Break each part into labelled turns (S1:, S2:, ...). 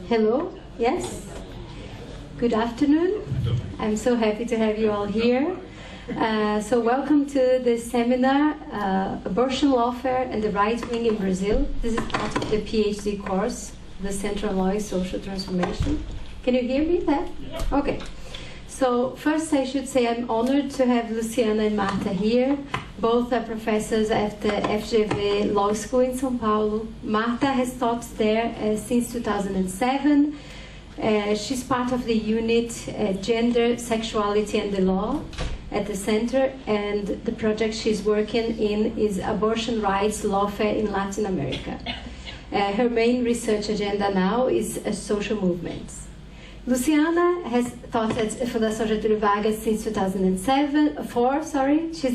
S1: Hello, yes? Good afternoon. I'm so happy to have you all here. So welcome to this seminar, Abortion Lawfare and the Right Wing in Brazil. This is part of the PhD course, the Central Law is Social Transformation. Can you hear me there? Okay. So first I should say I'm honored to have Luciana and Marta here. Both are professors at the FGV Law School in São Paulo. Marta has taught there since 2007. She's part of the unit Gender, Sexuality and the Law at the center, and the project she's working in is Abortion Rights Lawfare in Latin America. Her main research agenda now is social movements. Luciana has taught at Fundação Getúlio Vargas since 2004. She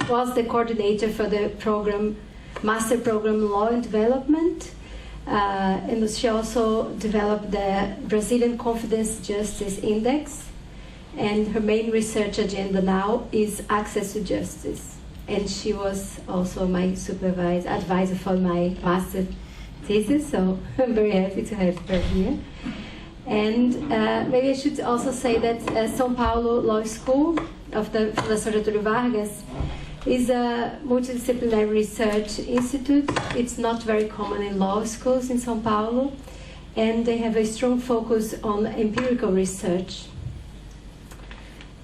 S1: was the coordinator for the program, Master Program Law and Development. And she also developed the Brazilian Confidence Justice Index. And her main research agenda now is access to justice. And she was also my advisor for my master thesis, so I'm very happy to have her here. And maybe I should also say that São Paulo Law School of the Fundação Getúlio Vargas is a multidisciplinary research institute. It's not very common in law schools in São Paulo, and they have a strong focus on empirical research.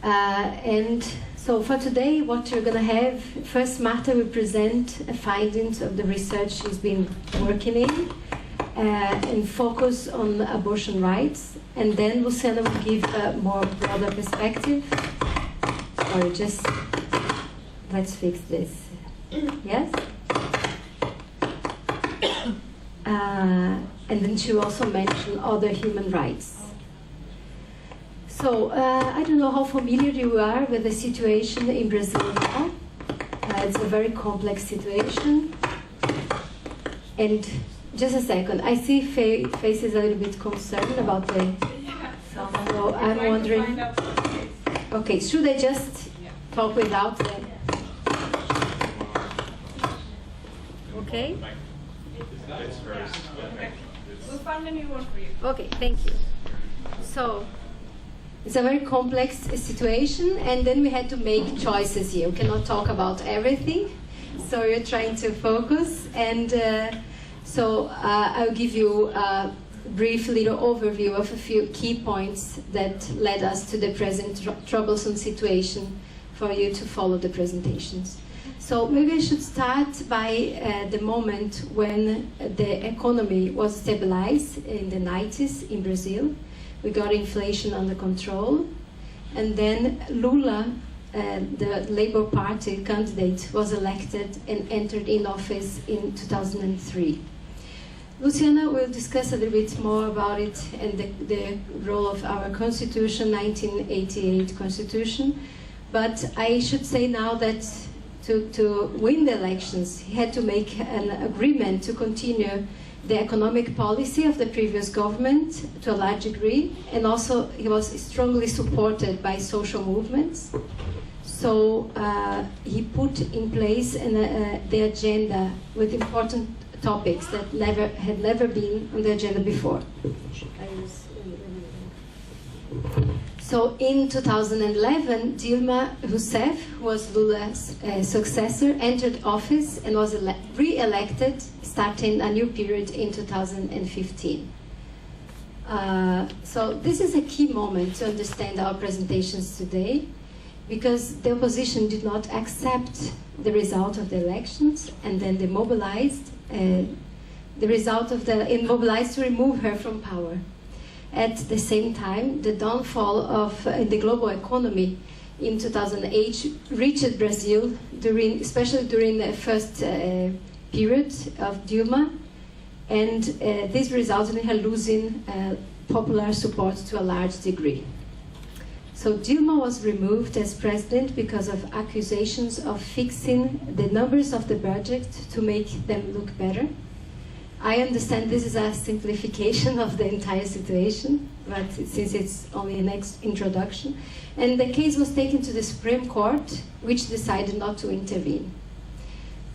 S1: And so for today, what you're going to have, first Marta will present findings of the research she's been working in, and focus on abortion rights, and then Luciana will give a more broader perspective. Sorry, just let's fix this. Yes? And then she will also mention other human rights. So, I don't know how familiar you are with the situation in Brazil now. It's a very complex situation. And just a second, I see faces a little bit concerned about the... So I'm wondering... Okay, should I just talk without the... Okay?
S2: We'll find a new one for you.
S1: Okay, thank you. So, it's a very complex situation, and then we had to make choices here. We cannot talk about everything, so we're trying to focus. And so I'll give you a brief little overview of a few key points that led us to the present troublesome situation for you to follow the presentations. So maybe I should start by the moment when the economy was stabilized in the 90s in Brazil. We got inflation under control, and then Lula, the Labour Party candidate, was elected and entered in office in 2003. Luciana will discuss a little bit more about it and the role of our Constitution, 1988 Constitution. But I should say now that to win the elections, he had to make an agreement to continue the economic policy of the previous government to a large degree, and also he was strongly supported by social movements. So he put in place the agenda with important topics that had never been on the agenda before. So in 2011, Dilma Rousseff, who was Lula's successor, entered office and was re-elected, starting a new period in 2015. So this is a key moment to understand our presentations today, because the opposition did not accept the result of the elections, and then they mobilized mobilized to remove her from power. At the same time, the downfall of the global economy in 2008 reached Brazil, especially during the first period of Dilma, and this resulted in her losing popular support to a large degree. So Dilma was removed as president because of accusations of fixing the numbers of the budget to make them look better. I understand this is a simplification of the entire situation, but since it's only an introduction. And the case was taken to the Supreme Court, which decided not to intervene.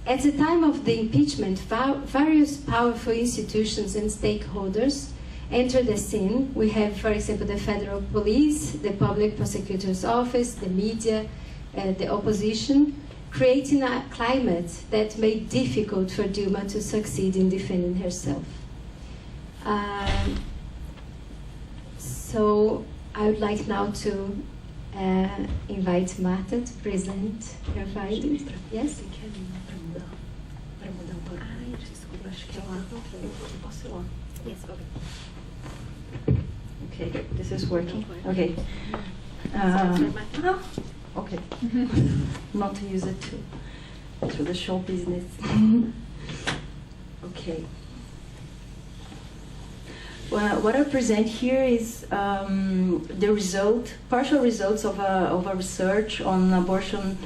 S1: At the time of the impeachment, various powerful institutions and stakeholders enter the scene. We have, for example, the federal police, the public prosecutor's office, the media, the opposition, creating a climate that made it difficult for Dilma to succeed in defending herself. So I would like now to invite Marta to present her findings. Yes?
S3: Yes, okay, this is working. Okay. Okay. Not to use it to the show business. Okay. Well, what I present here is the partial results of a research on abortion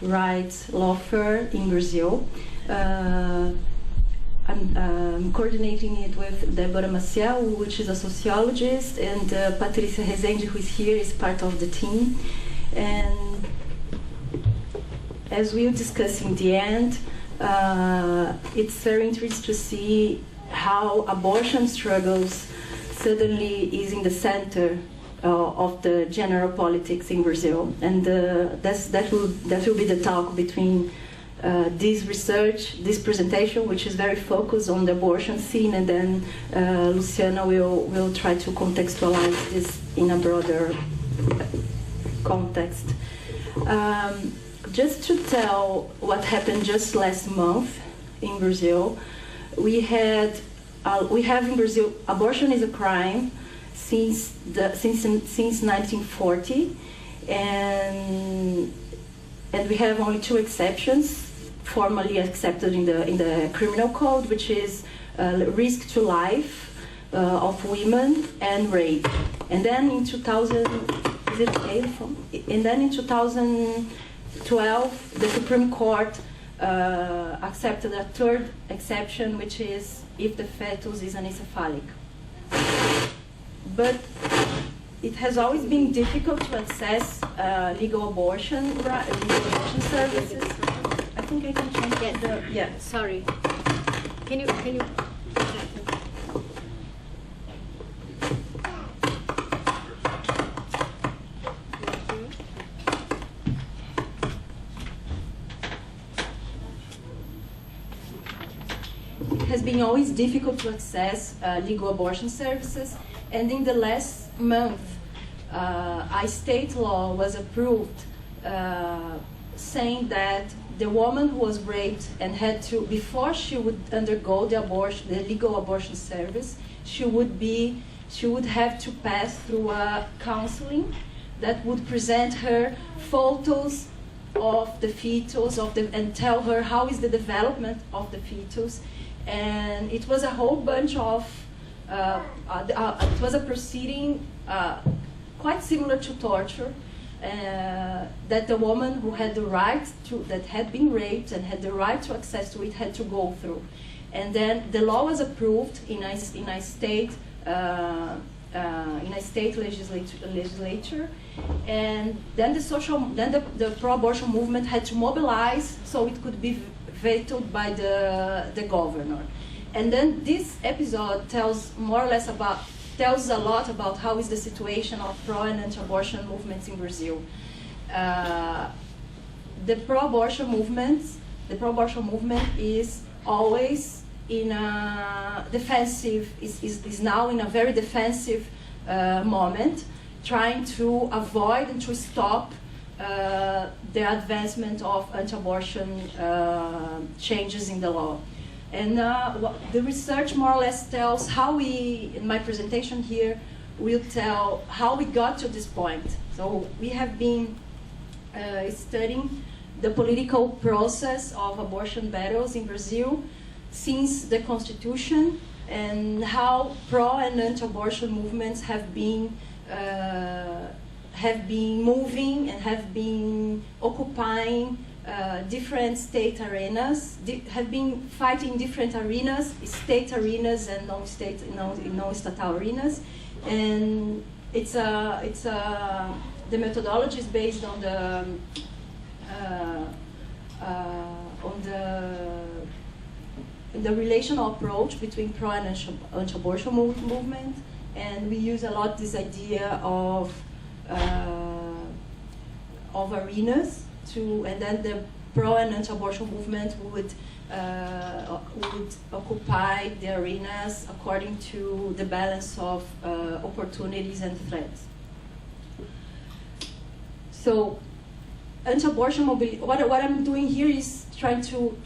S3: rights lawfare in Brazil. I'm coordinating it with Débora Maciel, which is a sociologist, and Patrícia Rezende, who is here, is part of the team. And as we'll discuss in the end, it's very interesting to see how abortion struggles suddenly is in the center of the general politics in Brazil. And that will be the talk between this research, this presentation, which is very focused on the abortion scene, and then Luciana will try to contextualize this in a broader context. Just to tell what happened just last month in Brazil, we have in Brazil, abortion is a crime since 1940, and we have only two exceptions formally accepted in the criminal code, which is risk to life of women and rape. And then in 2012, the Supreme Court accepted a third exception, which is if the fetus is anencephalic. But it has always been difficult to access legal abortion services. I think I can change the. Yeah.
S1: Sorry. Can you?
S3: It has been always difficult to access legal abortion services, and in the last month, a state law was approved saying that the woman who was raped and had to, before she would undergo the legal abortion service, she would have to pass through a counseling that would present her photos of the fetus and tell her how is the development of the fetus. And it was a whole bunch of, it was a proceeding quite similar to torture, that the woman who had the right to, that had been raped and had the right to access to it, had to go through. And then the law was approved in a state legislature, and then the pro-abortion movement had to mobilize so it could be vetoed by the governor. And then this episode tells a lot about how is the situation of pro and anti-abortion movements in Brazil. The pro-abortion movement is always in a defensive, is now in a very defensive moment, trying to avoid and to stop the advancement of anti-abortion changes in the law. And the research more or less tells how in my presentation here, will tell how we got to this point. So we have been studying the political process of abortion battles in Brazil since the Constitution, and how pro and anti-abortion movements have been moving and have been occupying different state arenas, have been fighting different arenas, state arenas and non-state, non-stattal arenas, and the methodology is based on the relational approach between pro and anti-abortion movement, and we use a lot this idea of arenas and then the pro and anti-abortion movement would occupy the arenas according to the balance of opportunities and threats. So, anti-abortion mobility. What I'm doing here is trying to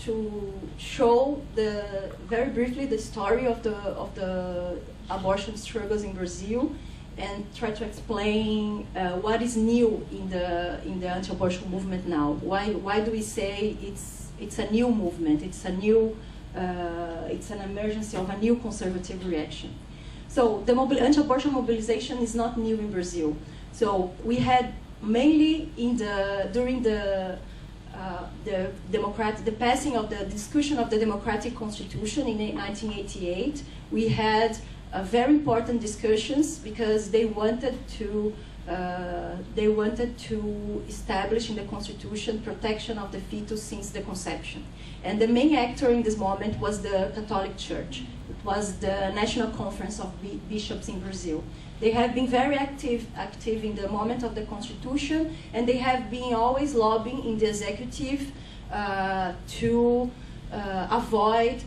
S3: show very briefly the story of the abortion struggles in Brazil, and try to explain what is new in the anti-abortion movement now. Why do we say it's a new movement? It's an emergency of a new conservative reaction. So the anti-abortion mobilization is not new in Brazil. So we had mainly during the passing of the discussion of the democratic constitution in 1988, we had very important discussions because they wanted to establish in the constitution protection of the fetus since the conception. And the main actor in this moment was the Catholic Church. It was the National Conference of Bishops in Brazil. They have been very active in the moment of the constitution, and they have been always lobbying in the executive to avoid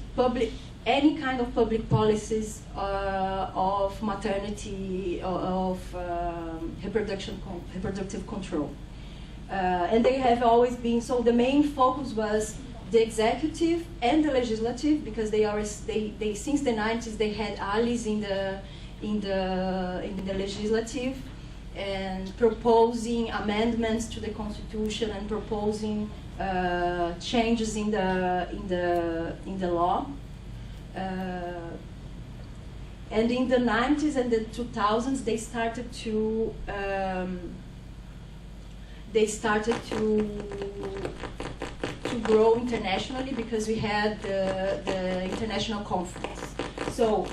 S3: any kind of public policies of maternity, of reproductive control. And they have always been, so the main focus was the executive and the legislative, because they since the 90s they had allies in the legislative, and proposing amendments to the constitution and proposing changes in the law. And in the 90s and the 2000s, they started to grow internationally, because we had the international conference. So,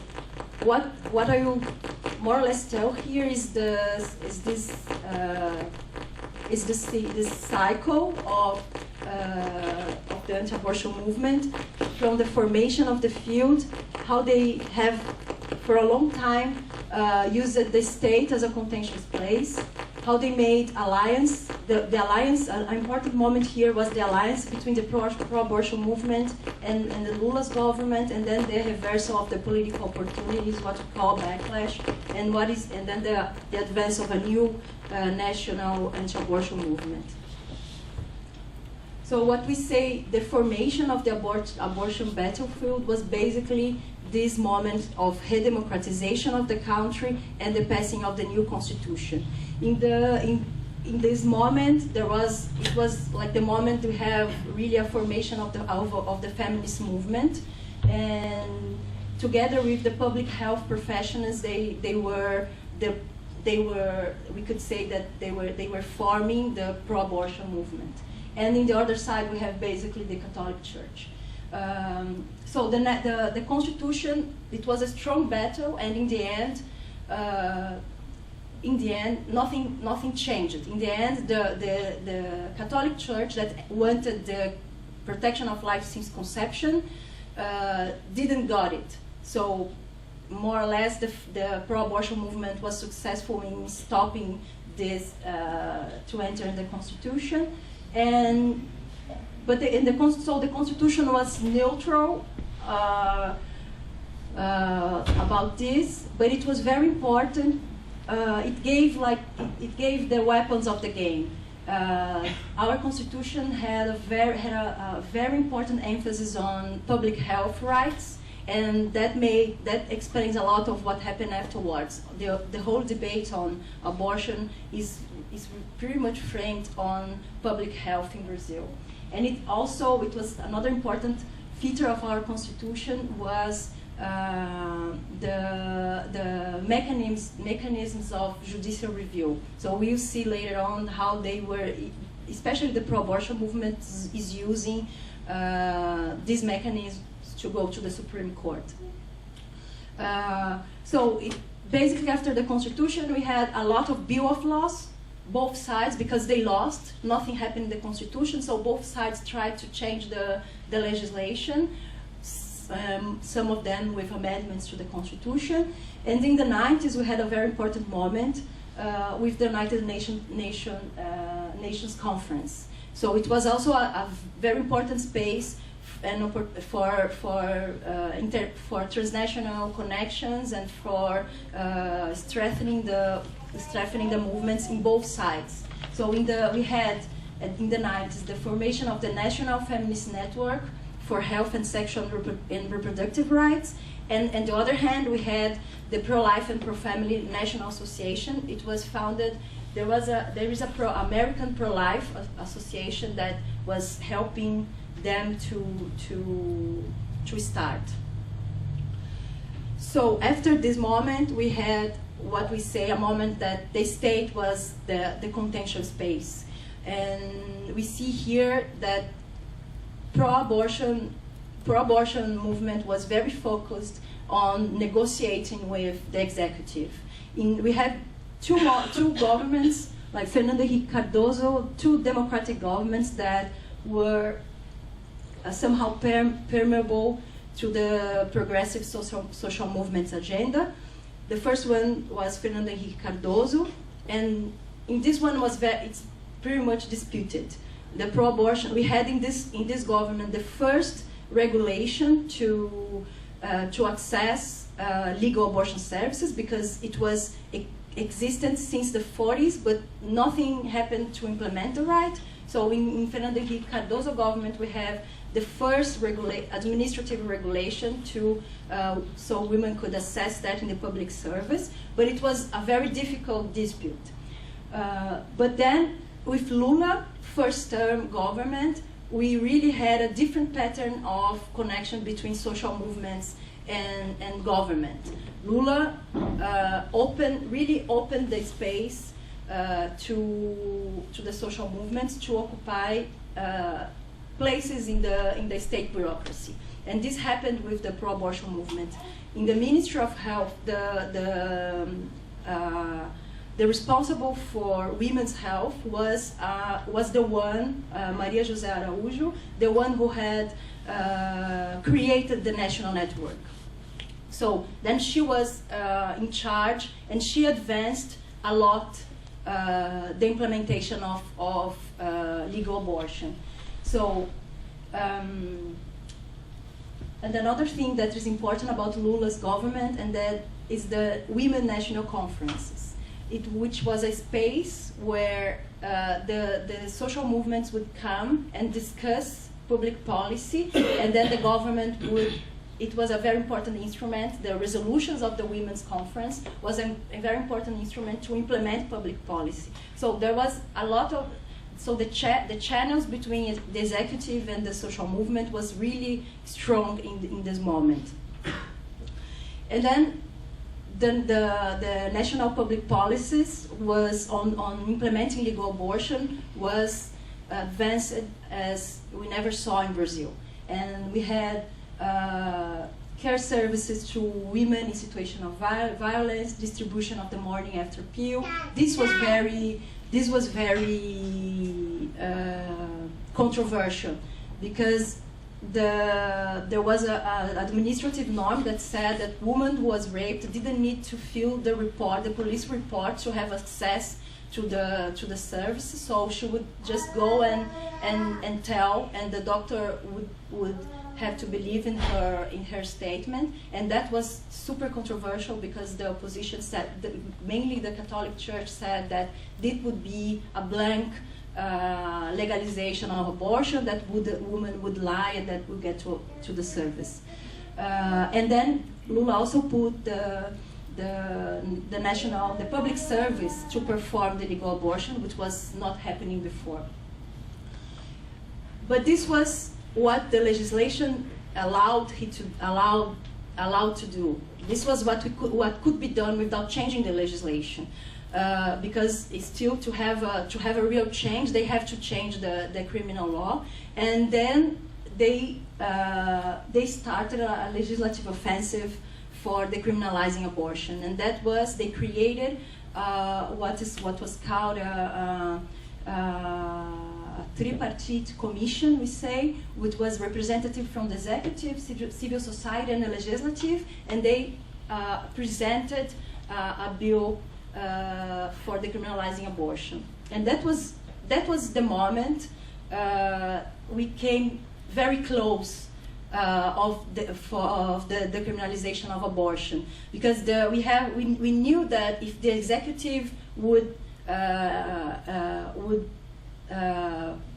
S3: what I will more or less tell here is this cycle of the anti-abortion movement, from the formation of the field, how they have for a long time used the state as a contentious place, how they made alliance. The alliance, an important moment here was the alliance between the pro-abortion movement and the Lula's government, and then the reversal of the political opportunities, what we call backlash, and then the advance of a new national anti-abortion movement. So what we say, the formation of the abortion battlefield was basically this moment of redemocratization of the country and the passing of the new constitution. In this moment, it was like the moment to have really a formation of the feminist movement, and together with the public health professionals, we could say that they were forming the pro-abortion movement. And in the other side, we have basically the Catholic Church. So the Constitution, it was a strong battle, and in the end, nothing changed. In the end, the Catholic Church that wanted the protection of life since conception didn't got it. So more or less, the pro-abortion movement was successful in stopping this to enter the Constitution. But the Constitution was neutral about this, but it was very important. It gave the weapons of the game. Our Constitution had a very important emphasis on public health rights, and that explains a lot of what happened afterwards. The whole debate on abortion is pretty much framed on public health in Brazil. And it was another important feature of our Constitution was the mechanisms of judicial review. So we'll see later on how they were, especially the pro-abortion movement is using these mechanisms to go to the Supreme Court. Basically after the Constitution, we had a lot of bill of laws, both sides, because they lost, nothing happened in the Constitution, so both sides tried to change the legislation. some of them with amendments to the Constitution. And in the 90s, we had a very important moment with the United Nations Conference. So it was also a very important space and for transnational connections and for strengthening the movements in both sides. So we had in the 90s the formation of the National Feminist Network for Health and Sexual and Reproductive Rights, and on the other hand we had the Pro-Life and Pro-Family National Association. It was founded. There is a American Pro-Life Association that was helping them to start. So after this moment, we had what we say a moment that the state was the contention space, and we see here that pro-abortion movement was very focused on negotiating with the executive. We had two governments, like Fernando Henrique Cardoso, two democratic governments that were somehow permeable to the progressive social movements agenda. The first one was Fernando Henrique Cardoso, and in this one it's pretty much disputed. The pro-abortion, we had in this government the first regulation to access legal abortion services, because it was existent since the 40s, but nothing happened to implement the right. So in Fernando Henrique Cardoso government, we have the first administrative regulation so women could access that in the public service, but it was a very difficult dispute. But then with Lula, first term government, we really had a different pattern of connection between social movements and government. Lula really opened the space to the social movements to occupy places in the state bureaucracy. And this happened with the pro-abortion movement. In the Ministry of Health, the responsible for women's health was the one, Maria José Araújo, the one who had created the national network. So then she was in charge, and she advanced a lot the implementation of legal abortion. So, and another thing that is important about Lula's government, and that is the Women National Conferences, which was a space where the social movements would come and discuss public policy, and then the government would. It was a very important instrument. The resolutions of the Women's Conference was a very important instrument to implement public policy. So there was a lot of. So the channels between the executive and the social movement was really strong in this moment. And then the national public policies was on implementing legal abortion was advanced as we never saw in Brazil. And we had care services to women in situation of violence, distribution of the morning after pill. This was very controversial, because there was an administrative norm that said that woman who was raped didn't need to fill the police report to have access to the services. So she would just go and tell, and the doctor would have to believe in her statement. And that was super controversial, because the opposition said, mainly the Catholic Church said that this would be a blank legalization of abortion, that the woman would lie and that would get to the service. And then Lula also put the public service to perform the legal abortion, which was not happening before. But this was what the legislation allowed to do. This was what could be done without changing the legislation, because it's still to have a real change, they have to change the criminal law, and then they started a legislative offensive for decriminalizing abortion, and that was they created what was called tripartite commission, we say, which was representative from the executive, civil society, and the legislative, and they presented a bill for decriminalizing abortion. And that was the moment we came very close of the decriminalization of abortion, because we knew that if the executive would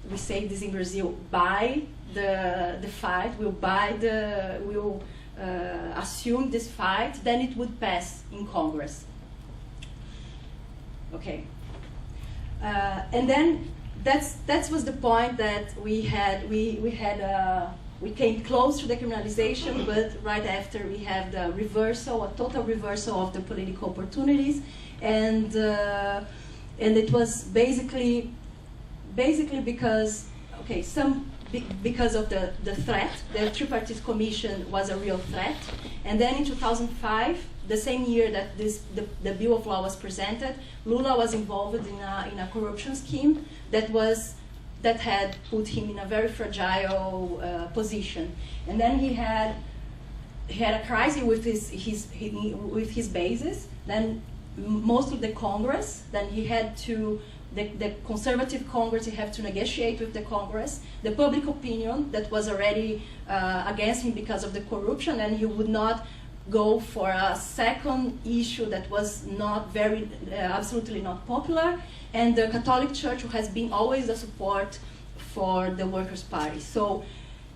S3: we say this in Brazil, buy the fight, will assume this fight, then it would pass in Congress. Okay, and then that was the point that we came close to decriminalization, but right after we have the reversal, a total reversal of the political opportunities, and it was basically because because of the threat. The tripartite commission was a real threat, and then in 2005, the same year that the bill of law was presented, Lula was involved in a corruption scheme that had put him in a very fragile position, and then he had a crisis with his bases. Then most of the Congress. Then he had to. The conservative Congress, he had to negotiate with the Congress. The public opinion that was already against him because of the corruption, and he would not go for a second issue that was not absolutely not popular. And the Catholic Church, who has been always a support for the Workers' Party. So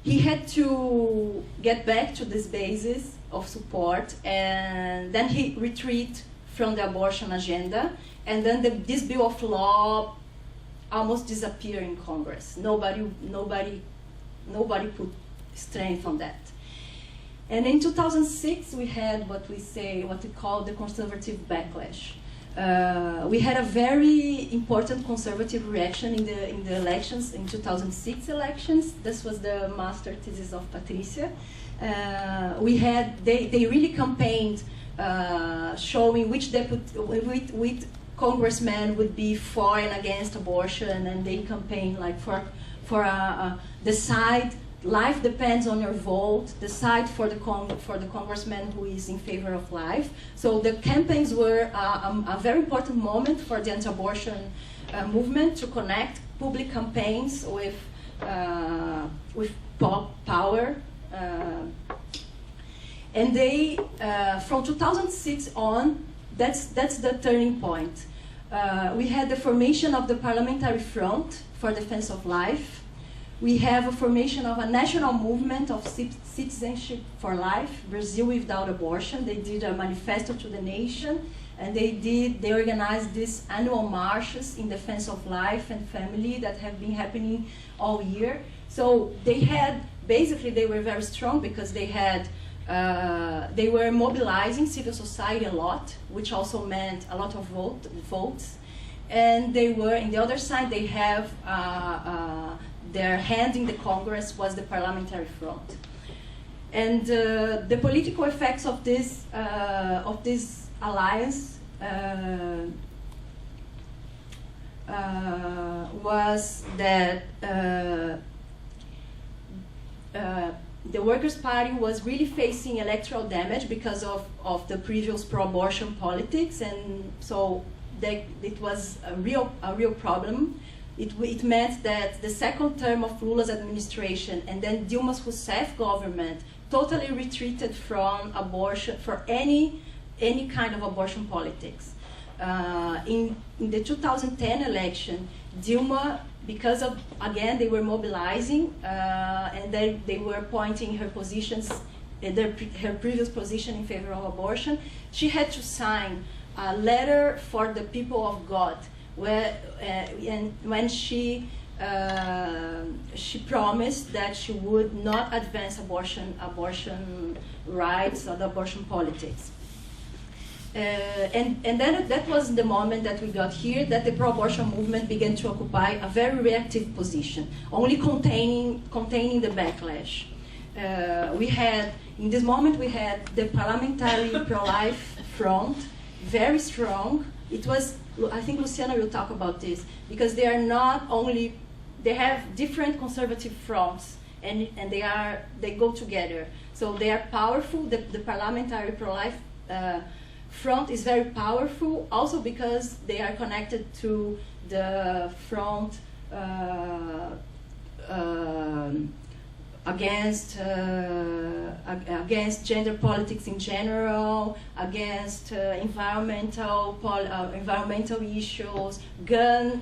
S3: he had to get back to this basis of support, and then he retreated from the abortion agenda. And then this bill of law almost disappeared in Congress. Nobody put strength on that. And in 2006, we had what we call the conservative backlash. We had a very important conservative reaction in the elections, in 2006 elections. This was the master thesis of Patricia. They really campaigned, showing which congressmen would be for and against abortion, and they campaigned like for the side. Life depends on your vote. Decide for the congressman who is in favor of life. So the campaigns were a very important moment for the anti-abortion movement to connect public campaigns with power. And they, from 2006 on, that's the turning point. We had the formation of the Parliamentary Front for Defense of Life. We have a formation of a national movement of citizenship for life, Brazil Without Abortion. They did a manifesto to the nation, and they organized these annual marches in defense of life and family that have been happening all year. So they were very strong because they were mobilizing civil society a lot, which also meant a lot of votes. And they were, on the other side, they have their hand in the Congress was the Parliamentary Front. And the political effects of this alliance was that the Workers' Party was really facing electoral damage because of the previous pro-abortion politics, and so it was a real problem. It meant that the second term of Lula's administration and then Dilma Rousseff government totally retreated from abortion, for any kind of abortion politics. In the 2010 election, Dilma, because of, again, they were mobilizing and they were pointing her positions, her previous position in favor of abortion, she had to sign a letter for the people of God, and when she promised that she would not advance abortion rights or the abortion politics. And then that was the moment that we got here, that the pro-abortion movement began to occupy a very reactive position, only containing the backlash. In this moment we had the Parliamentary Pro-Life Front, very strong. It was, I think Luciana will talk about this, because they are not only they have different conservative fronts, and they go together. So they are powerful. The parliamentary pro-life front is very powerful, also because they are connected to the front against gender politics in general, against environmental issues, gun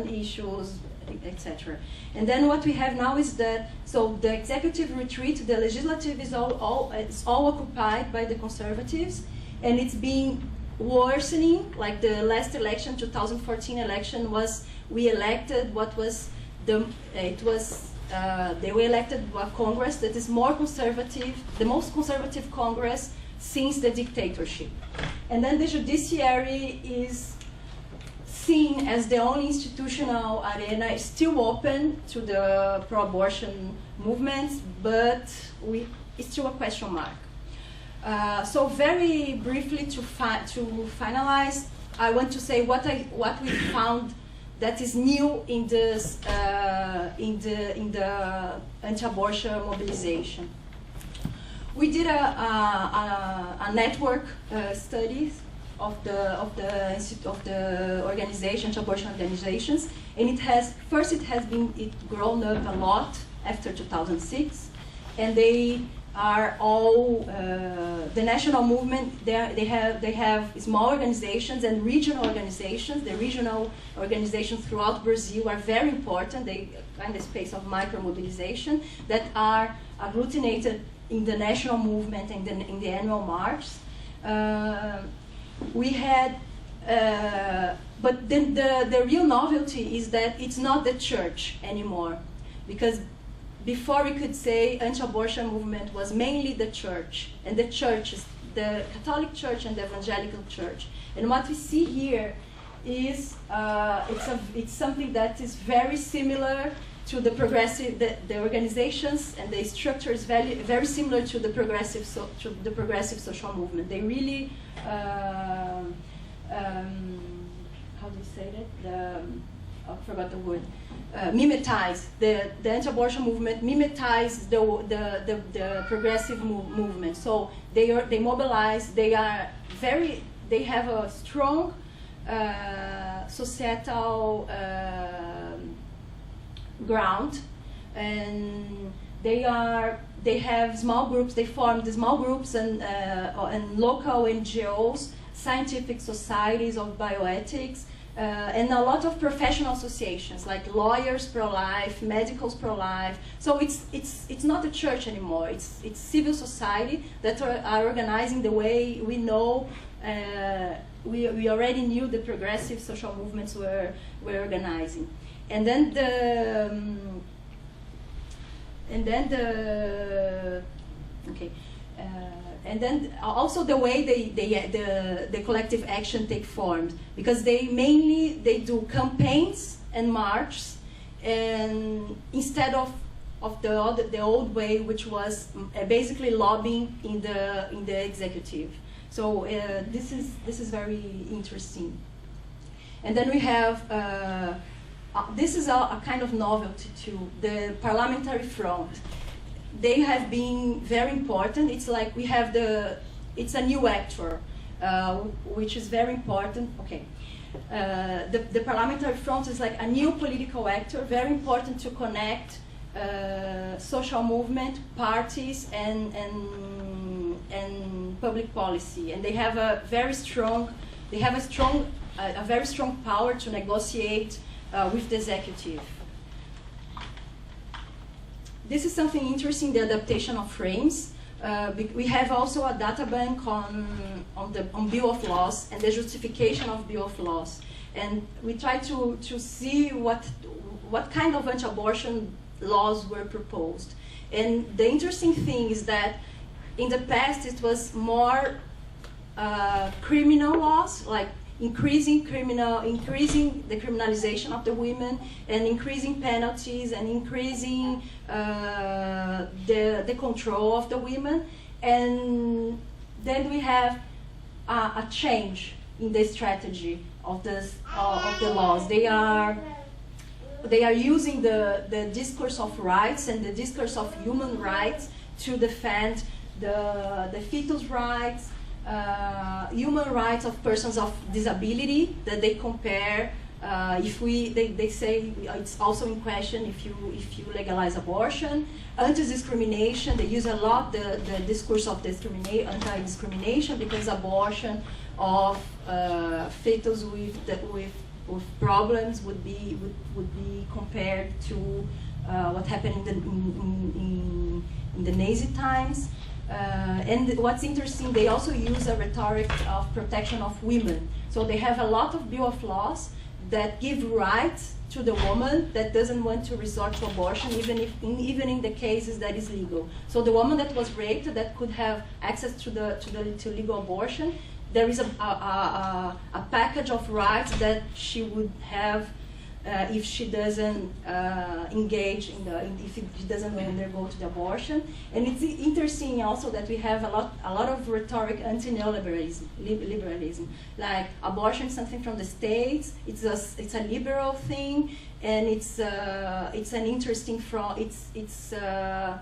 S3: issues, etc. And then what we have now is that the executive retreat, the legislative is all occupied by the conservatives, and it's been worsening. Like the last election, 2014 election, we elected they were elected a Congress that is more conservative, the most conservative Congress since the dictatorship. And then the judiciary is seen as the only institutional arena, still open to the pro-abortion movements, but it's still a question mark. So very briefly to finalize, I want to say what we found that is new in this in the anti-abortion mobilization. We did a network studies of the organization, anti-abortion organizations, and it has grown up a lot after 2006, and they are all the national movement. They have small organizations and regional organizations. The regional organizations throughout Brazil are very important. They find a space of micro mobilization that are agglutinated in the national movement and in the annual marches. We had, but then the real novelty is that it's not the church anymore, because before we could say anti-abortion movement was mainly the church, and the churches, the Catholic Church and the Evangelical Church. And what we see here is it's something that is very similar to the progressive, the organizations and the structure is very similar to the progressive social movement. They really how do you say that? I forgot the word. Mimetize the anti-abortion movement. Mimetize the progressive movement. So they mobilize. They have a strong societal ground, and they have small groups. They formed small groups and local NGOs, scientific societies of bioethics, and a lot of professional associations like lawyers pro-life, medicals pro-life. So it's not a church anymore. It's civil society that are organizing the way we know. We already knew the progressive social movements were organizing. And then and then also the way the collective action take form, because they do campaigns and marches, and instead of the old way, which was basically lobbying in the executive. So this is very interesting. And then we have this is a kind of novelty too, the parliamentary front. They have been very important. It's like we have it's a new actor, which is very important. Okay, the parliamentary front is like a new political actor, very important to connect social movement, parties, and public policy. And they have a very strong power to negotiate with the executive. This is something interesting, the adaptation of frames. We have also a data bank on Bill of Laws and the justification of Bill of Laws. And we try to see what kind of anti-abortion laws were proposed. And the interesting thing is that in the past it was more criminal laws, like increasing the criminalization of the women, and increasing penalties, and increasing the control of the women. And then we have a change in the strategy of the laws. They are they are using the discourse of rights and the discourse of human rights to defend the fetus rights, human rights of persons of disability, that they compare. They say it's also in question if you legalize abortion, anti-discrimination. They use a lot the discourse of anti-discrimination, because abortion of fetus with problems would be compared to what happened in the Nazi times. And what's interesting, they also use a rhetoric of protection of women. So they have a lot of bill of laws that give rights to the woman that doesn't want to resort to abortion, even in the cases that is legal. So the woman that was raped, that could have access to legal abortion, there is a package of rights that she would have if she doesn't engage if she doesn't undergo to the abortion. And it's interesting also that we have a lot of rhetoric anti-neoliberalism. Like abortion is something from the States. It's a liberal thing, and it's an interesting it's a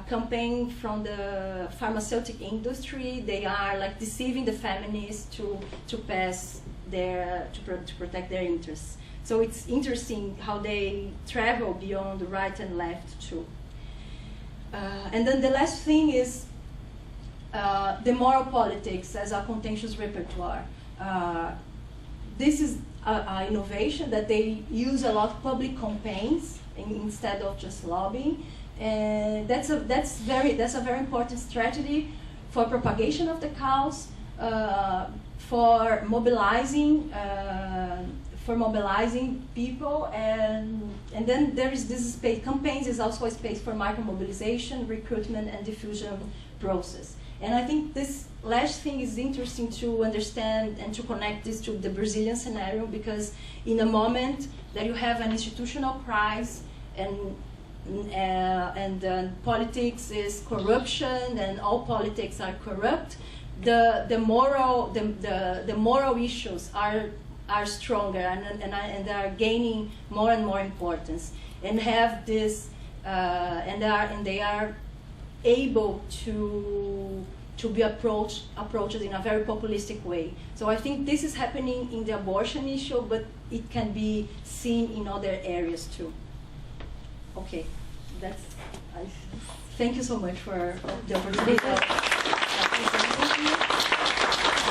S3: campaign from the pharmaceutical industry. They are like deceiving the feminists to pass to protect their interests. So it's interesting how they travel beyond the right and left too. And then the last thing is the moral politics as a contentious repertoire. This is an innovation that they use a lot of public campaigns instead of just lobbying, and that's a very important strategy for propagation of the cause, for mobilizing people, and then there is this space. Campaigns is also a space for micro mobilization, recruitment, and diffusion process. And I think this last thing is interesting to understand and to connect this to the Brazilian scenario, because in a moment that you have an institutional crisis and politics is corruption and all politics are corrupt, the moral issues are stronger and are gaining more and more importance, and have this and they are able to be approached in a very populistic way. So I think this is happening in the abortion issue, but it can be seen in other areas too. Okay, thank you so much for the opportunity.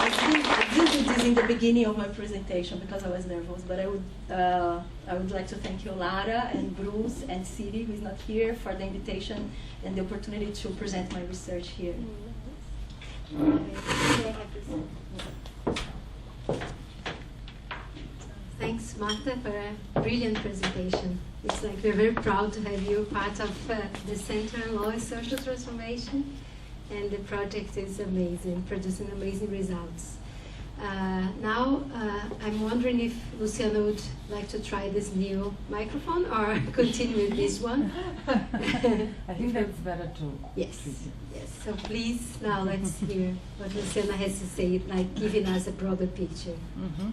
S3: I didn't do this in the beginning of my presentation because I was nervous, but I would like to thank you, Lara, and Bruce, and Siri, who is not here, for the invitation and the opportunity to present my research here.
S1: Thanks, Marta, for a brilliant presentation. It's like we're very proud to have you part of the Center on Law and Social Transformation, and the project is amazing, producing amazing results. Now, I'm wondering if Luciana would like to try this new microphone or continue with this one.
S4: I think that's better to
S1: Yes. So please, now let's hear what Luciana has to say, like giving us a broader picture.
S4: Mm-hmm.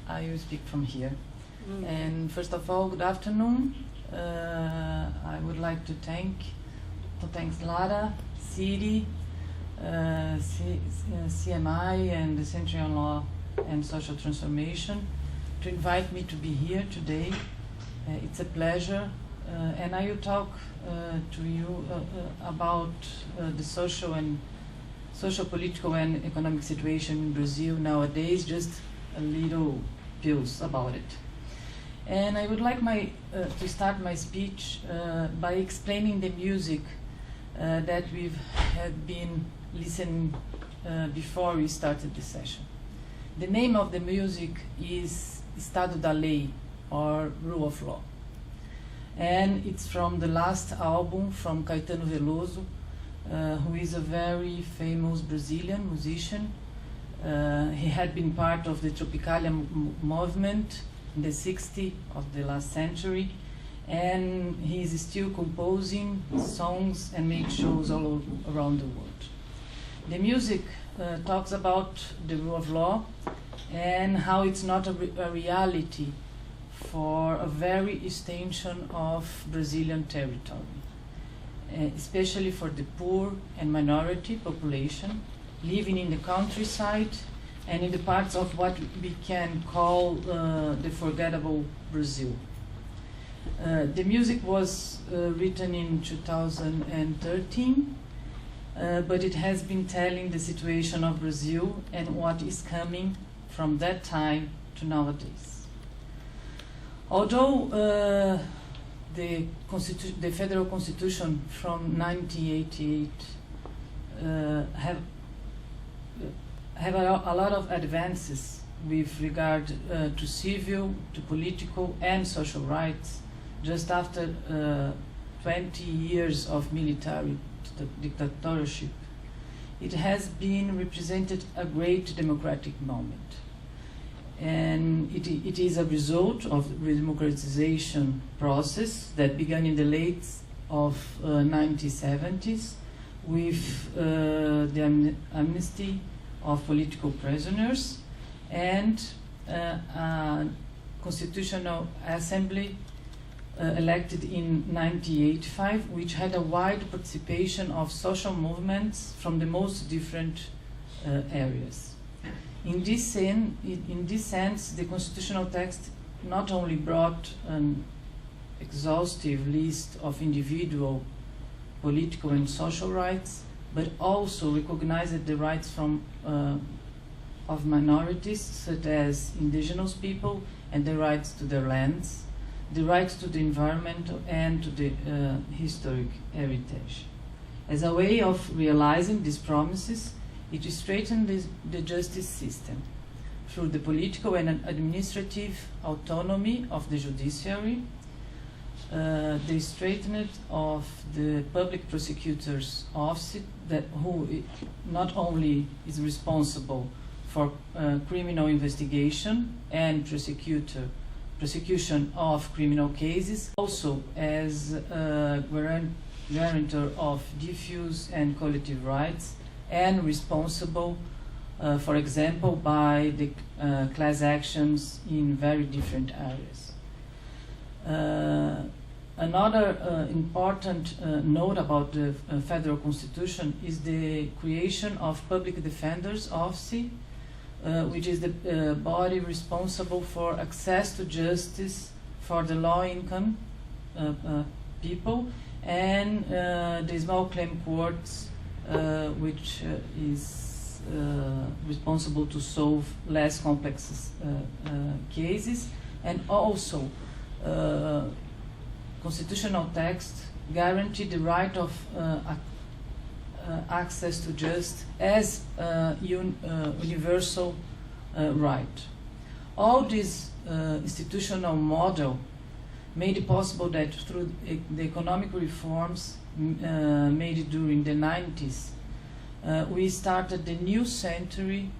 S4: I will speak from here. And first of all, good afternoon. I would like to thank Lara, Siri, CMI, and the Center on Law and Social Transformation to invite me to be here today. It's a pleasure, and I will talk to you about the social, political, and economic situation in Brazil nowadays. Just a little pills about it. And I would like to start my speech by explaining the music that we've had been listening before we started the session. The name of the music is Estado da Lei, or Rule of Law. And it's from the last album from Caetano Veloso, who is a very famous Brazilian musician. He had been part of the Tropicalia movement in the 60s of the last century, and he is still composing songs and make shows all around the world. The music talks about the rule of law and how it's not a reality for a very extension of Brazilian territory, especially for the poor and minority population living in the countryside and in the parts of what we can call the forgettable Brazil. The music was written in 2013, but it has been telling the situation of Brazil and what is coming from that time to nowadays. Although the federal constitution from 1988 have a lot of advances with regard to civil, to political and social rights, just after 20 years of military dictatorship, it has been represented a great democratic moment. And it is a result of the democratization process that began in the late of 1970s with the amnesty of political prisoners and a constitutional assembly elected in 1985, which had a wide participation of social movements from the most different areas. In this sense, the constitutional text not only brought an exhaustive list of individual, political and social rights, but also recognized the rights of minorities, such as indigenous people, and the rights to their lands, the rights to the environment and to the historic heritage. As a way of realizing these promises, it strengthened the justice system through the political and administrative autonomy of the judiciary, the strengthening of the public prosecutor's office, who not only is responsible for criminal investigation and prosecution of criminal cases, also as guarantor of diffuse and collective rights, and responsible, for example, by the class actions in very different areas. Another important note about the federal constitution is the creation of public defender's office, which is the body responsible for access to justice for the low-income people, and the small claim courts, which is responsible to solve less complex cases, and also constitutional text guarantee the right of access to justice as a universal right. All this institutional model made it possible that through the economic reforms made during the 90s, we started the new century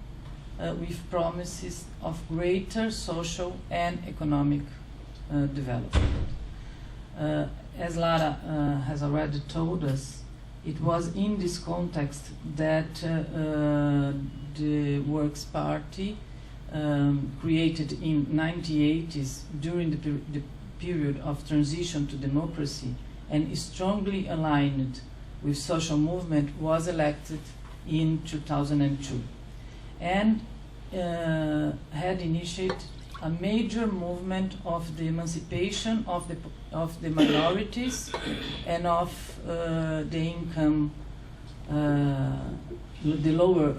S4: with promises of greater social and economic development. As Lara has already told us, it was in this context that the Works Party, created in 1980s during the period of transition to democracy and strongly aligned with social movement, was elected in 2002 and had initiated a major movement of the emancipation of the minorities and of the income, the lower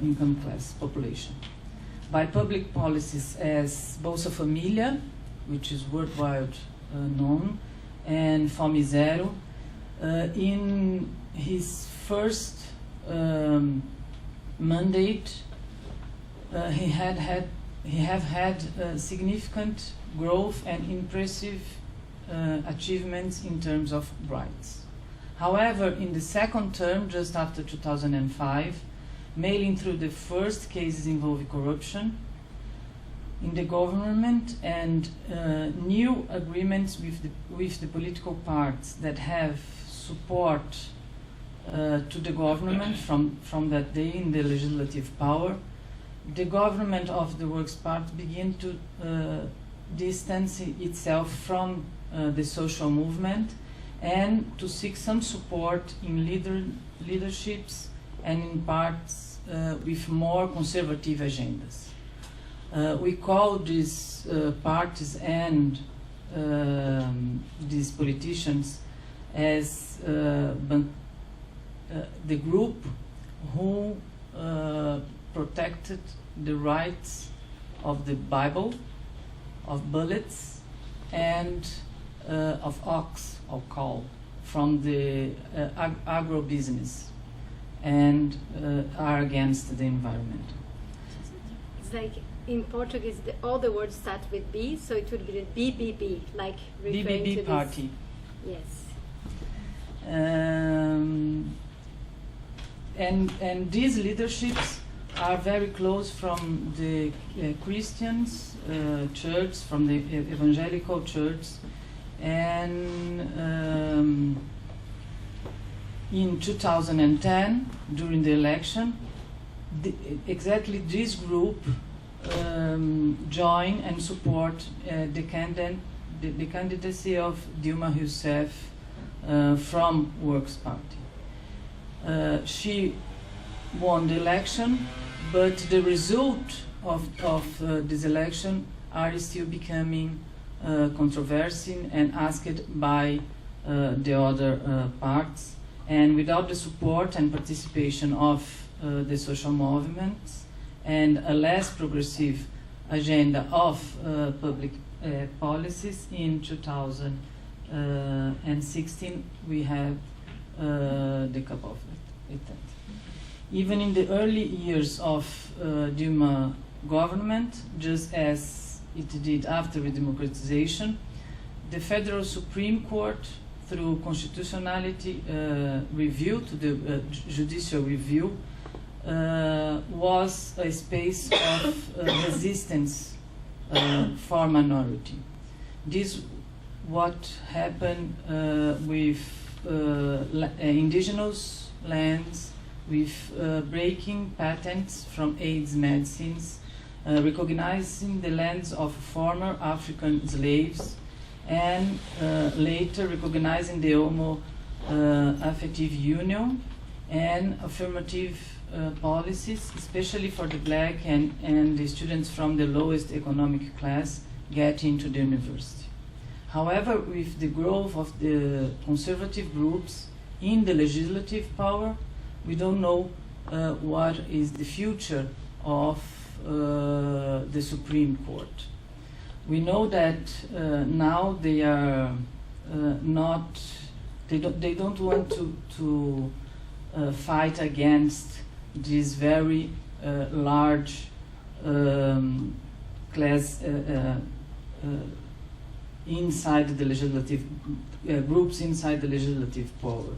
S4: income class population, by public policies as Bolsa Família, which is worldwide known, and Fome Zero. In his first mandate, he have had significant growth and impressive achievements in terms of rights. However, in the second term, just after 2005, mainly through the first cases involving corruption in the government and new agreements with the political parties that have support to the government from that day in the legislative power. The government of the Works Party began to distance itself from the social movement and to seek some support in leaderships and in parts with more conservative agendas. We call these parties and these politicians as the group who protected the rights of the Bible, of bullets, and of ox or cow from the agro-business, and are against the environment.
S1: It's like in Portuguese, all the words start with B, so it would be the BBB, like referring to
S4: BBB
S1: this.
S4: party.
S1: Yes.
S4: And these leaderships are very close from the Christians church, from the evangelical church, and in 2010, during the election, exactly this group join and support the candidacy of Dilma Rousseff from Works Party. She won the election, but the result of this election are still becoming controversy and asked by the other parts, and without the support and participation of the social movements and a less progressive agenda of public policies, in 2016 we have the cup of it. Even in the early years of Dilma government, just as it did after the democratization, the Federal Supreme Court, through constitutionality review, to the judicial review, was a space of resistance for minority. This what happened with indigenous lands, with breaking patents from AIDS medicines, recognizing the lands of former African slaves, and later recognizing the homo-affective union and affirmative policies, especially for the black and the students from the lowest economic class get into the university. However, with the growth of the conservative groups in the legislative power, we don't know what is the future of the Supreme Court. We know that now they are not. They don't want to fight against this very large class inside the legislative groups inside the legislative power.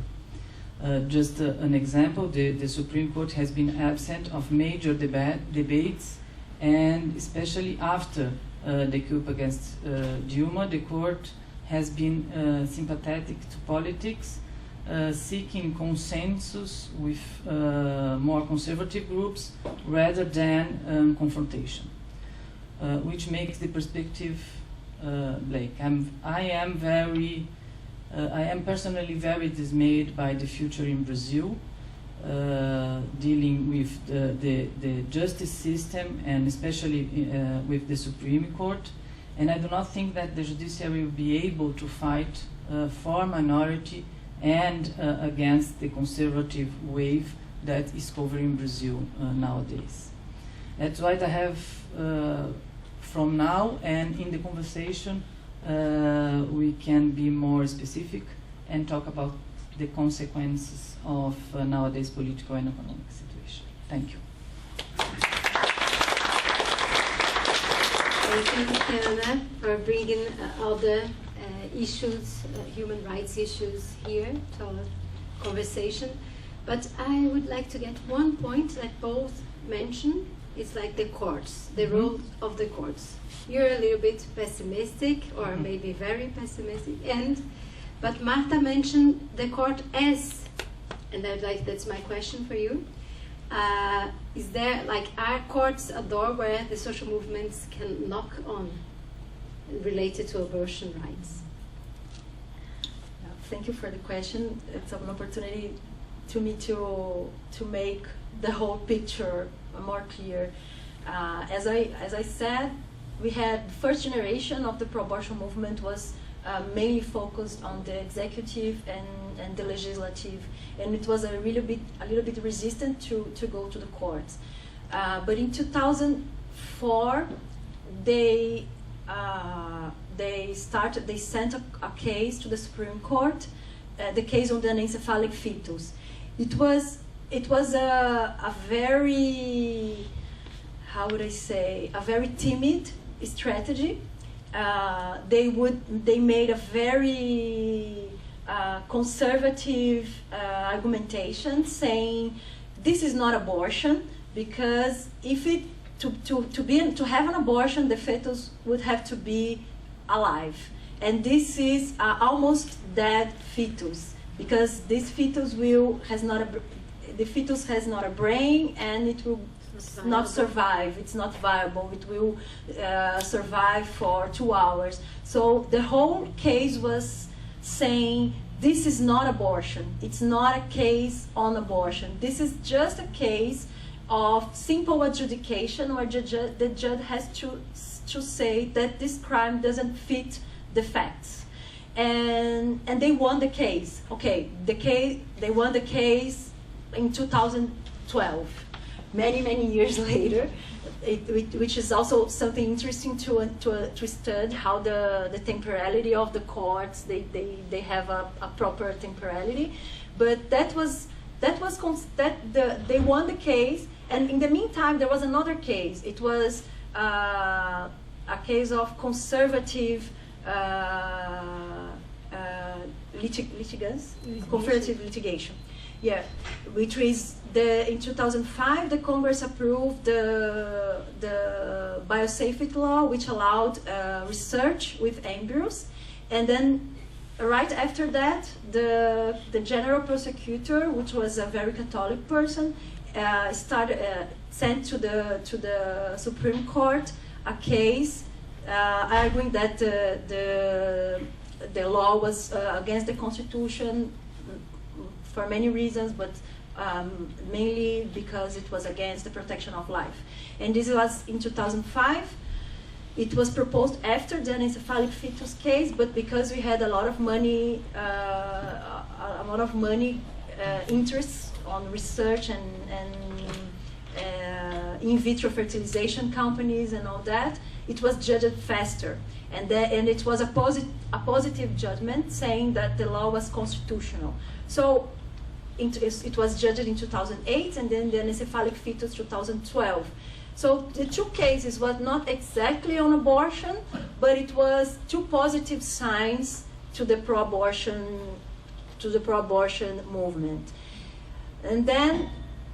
S4: Just an example: the Supreme Court has been absent of major debates, and especially after the coup against Dilma, the court has been sympathetic to politics, seeking consensus with more conservative groups rather than confrontation, which makes the perspective bleak. I am personally very dismayed by the future in Brazil, dealing with the justice system, and especially with the Supreme Court. And I do not think that the judiciary will be able to fight for minority and against the conservative wave that is covering Brazil nowadays. That's why I have, from now and in the conversation, we can be more specific and talk about the consequences of nowadays political and economic situation. Thank you.
S1: Thank you, Luciana, for bringing all the issues, human rights issues here to our conversation. But I would like to get one point that both mentioned. It's like the courts, the role of the courts. You're a little bit pessimistic, or maybe very pessimistic, but Marta mentioned the court as and that's my question for you. Is there, are courts a door where the social movements can knock on related to abortion rights?
S3: Thank you for the question. It's an opportunity to me to make the whole picture more clear. As I said, we had the first generation of the pro-abortion movement was mainly focused on the executive and the legislative, and it was a little bit resistant to go to the courts. But in 2004, they sent a case to the Supreme Court, the case on the anencephalic fetus. It was a very, how would I say, a very timid strategy. They made a very conservative argumentation, saying this is not abortion, because if it to have an abortion, the fetus would have to be alive, and this is almost dead fetus, because this fetus the fetus has not a brain, and it will not survive. It's not viable. It will survive for 2 hours. So the whole case was saying this is not abortion. It's not a case on abortion. This is just a case of simple adjudication, where the judge has to say that this crime doesn't fit the facts, and they won the case. Okay, they won the case in 2012, many years later, which is also something interesting to study, how the temporality of the courts, they have a proper temporality, but they won the case. And in the meantime, there was another case. It was a case of conservative litigation. Yeah, which is in 2005, the Congress approved the biosafety law, which allowed research with embryos, and then right after that, the general prosecutor, which was a very Catholic person, sent to the Supreme Court a case arguing that the law was against the Constitution for many reasons, but mainly because it was against the protection of life. And this was in 2005. It was proposed after the anencephalic fetus case, but because we had a lot of money, interests on research and in vitro fertilization companies and all that, it was judged faster, and it was a positive judgment saying that the law was constitutional. So it was judged in 2008, and then the anencephalic fetus 2012. So the two cases was not exactly on abortion, but it was two positive signs to the pro-abortion movement. And then,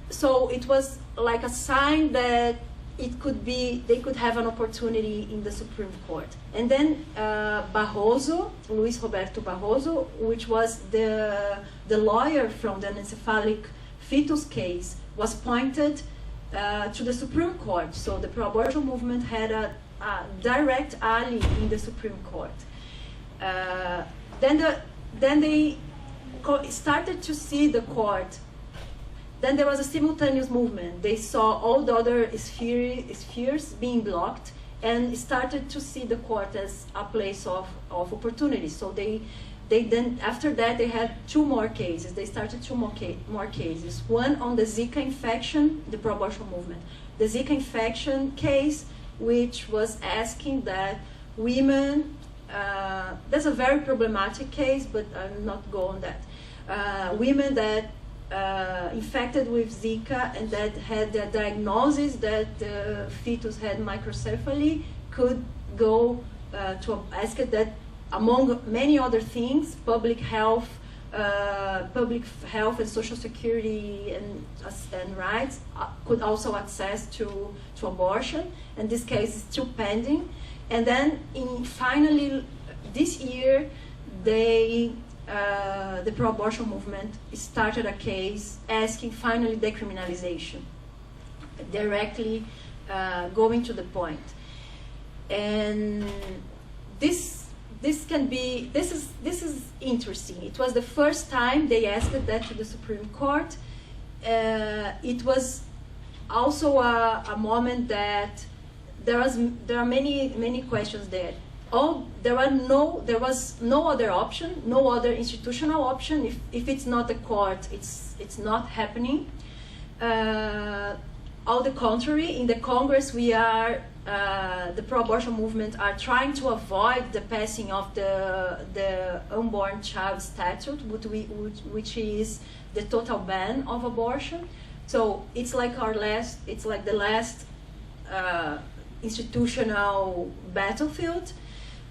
S3: so it was like a sign that they could have an opportunity in the Supreme Court. And then Luis Roberto Barroso, which was the lawyer from the anencephalic fetus case, was appointed to the Supreme Court. So the pro-abortion movement had a direct ally in the Supreme Court. Then they started to see the court. Then there was a simultaneous movement. They saw all the other spheres being blocked and started to see the court as a place of opportunity. So they then, after that, they had two more cases. They started two more cases. One on the Zika infection, the pro-abortion movement. The Zika infection case, which was asking that women, that's a very problematic case, but I'll not go on that. Women that infected with Zika and that had the diagnosis that the fetus had microcephaly could go to ask it that, among many other things, public health and social security and rights could also access to abortion, and this case is still pending. And then finally this year they the pro-abortion movement started a case asking finally decriminalization, directly going to the point. And this is interesting. It was the first time they asked that to the Supreme Court. It was also a moment that there are many questions there. There was no other option, no other institutional option. If it's not the court, it's not happening. All the contrary, in the Congress, we are the pro-abortion movement are trying to avoid the passing of the unborn child statute, which is the total ban of abortion. So it's like the last institutional battlefield.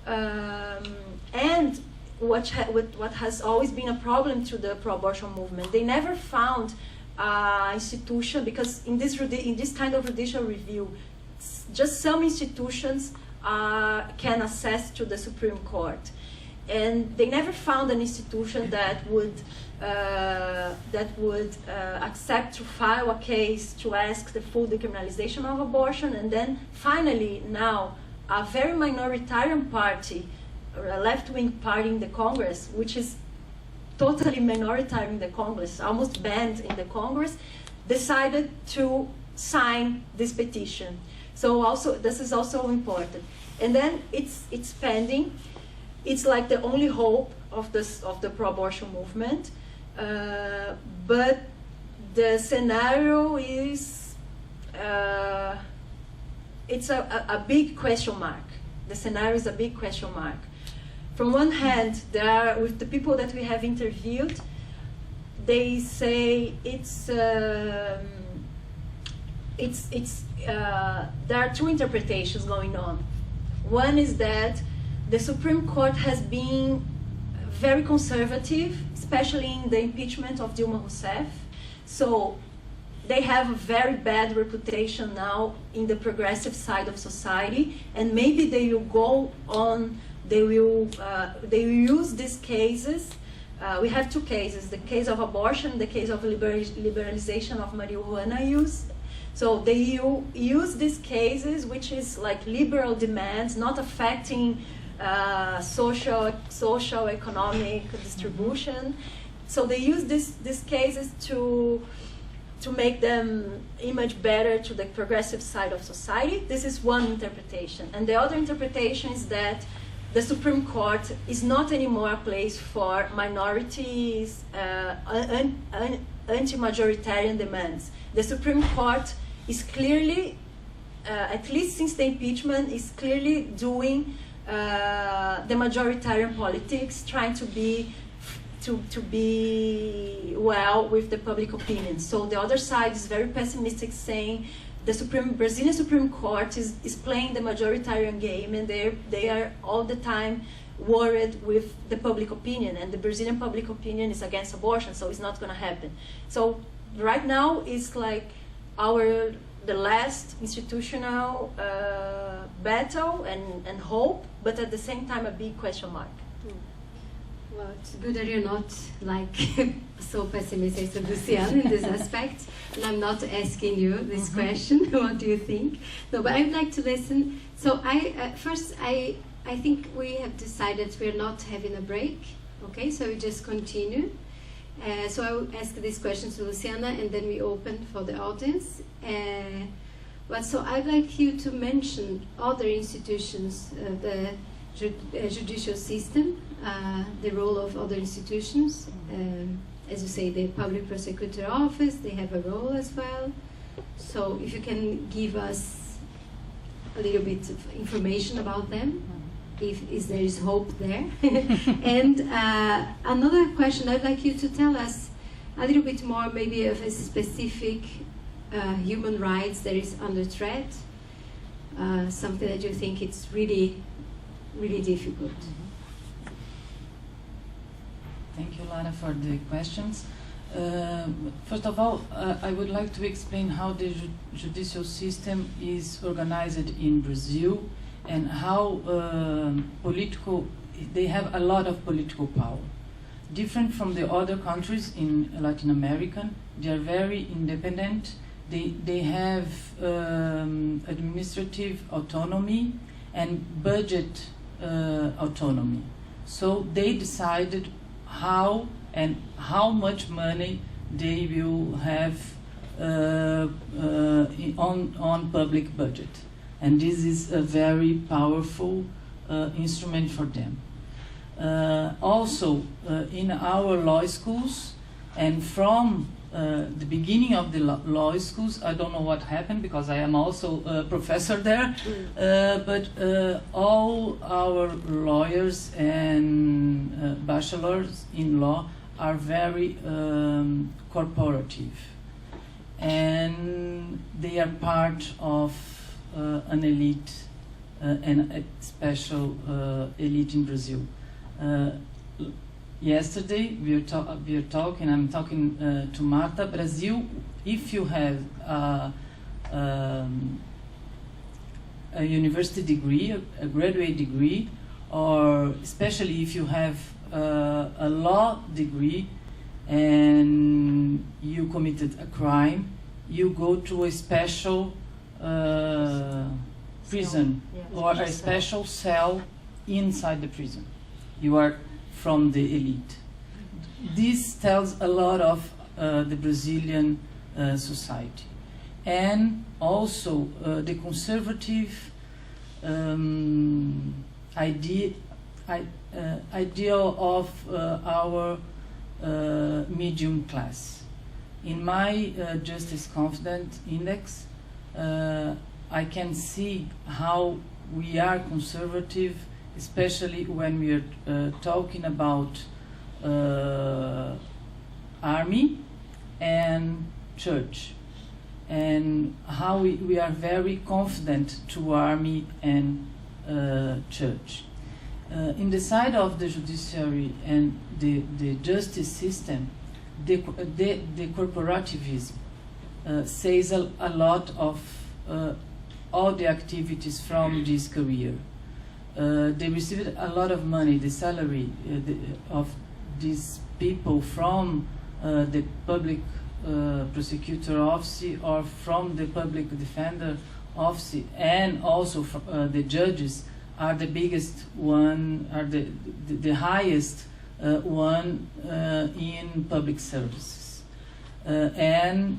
S3: And what has always been a problem to the pro-abortion movement, they never found institution, because in this kind of judicial review, just some institutions can access to the Supreme Court, and they never found an institution that would accept to file a case to ask the full decriminalization of abortion. And then finally now a very minoritarian party, a left-wing party in the Congress, which is totally minoritarian in the Congress, almost banned in the Congress, decided to sign this petition. So also, this is also important. And then it's pending. It's like the only hope of the pro-abortion movement. But the scenario is, it's a big question mark. The scenario is a big question mark. From one hand, with the people that we have interviewed, they say there are two interpretations going on. One is that the Supreme Court has been very conservative, especially in the impeachment of Dilma Rousseff. So they have a very bad reputation now in the progressive side of society, and maybe they will go on. They will use these cases. We have two cases: the case of abortion, the case of liberalization of marijuana use. So they use these cases, which is like liberal demands, not affecting social economic distribution. So they use these cases to make them image better to the progressive side of society. This is one interpretation. And the other interpretation is that the Supreme Court is not anymore a place for minorities, anti-majoritarian demands. The Supreme Court is clearly, at least since the impeachment, is clearly doing the majoritarian politics, trying to be well with the public opinion. So the other side is very pessimistic, saying the Brazilian Supreme Court is playing the majoritarian game, and they are all the time worried with the public opinion, and the Brazilian public opinion is against abortion, so it's not going to happen. So right now it's like the last institutional battle and hope, but at the same time a big question mark.
S1: Well, it's good that you're not like so pessimistic as Luciana in this aspect, and I'm not asking you this question. What do you think? No, but I'd like to listen. So I think we have decided we're not having a break. Okay, so we just continue. So I will ask these questions to Luciana, and then we open for the audience. But so I'd like you to mention other institutions, the judicial system, the role of other institutions. As you say, the Public Prosecutor Office, they have a role as well. So if you can give us a little bit of information about them, if there is hope there. And another question, I'd like you to tell us a little bit more maybe of a specific human rights that is under threat, something that you think it's really, really difficult.
S4: Thank you, Lara, for the questions. First of all, I would like to explain how the judicial system is organized in Brazil, and how they have a lot of political power. different from the other countries in Latin America. They are very independent. They have administrative autonomy and budget autonomy. So they decided how and how much money they will have on public budget. And this is a very powerful instrument for them. Also, in our law schools, and from the beginning of the law schools, I don't know what happened because I am also a professor there, but all our lawyers and bachelors in law are very corporative, and they are part of an elite and a special elite in Brazil. Yesterday we are talking. I'm talking to Marta. Brazil, if you have a university degree, a graduate degree, or especially if you have a law degree and you committed a crime, you go to a special prison or a special cell inside the prison. You are from the elite. This tells a lot of the Brazilian society, and also the conservative ideal of our medium class. In my Justice Confident Index, I can see how we are conservative, especially when we are talking about army and church, and how we are very confident to army and church. In the side of the judiciary and the justice system, the corporativism says a lot of all the activities from this career. They received a lot of money, the salary of these people from the public prosecutor office or from the public defender office, and also from, the judges are the biggest one, are the highest one in public services. And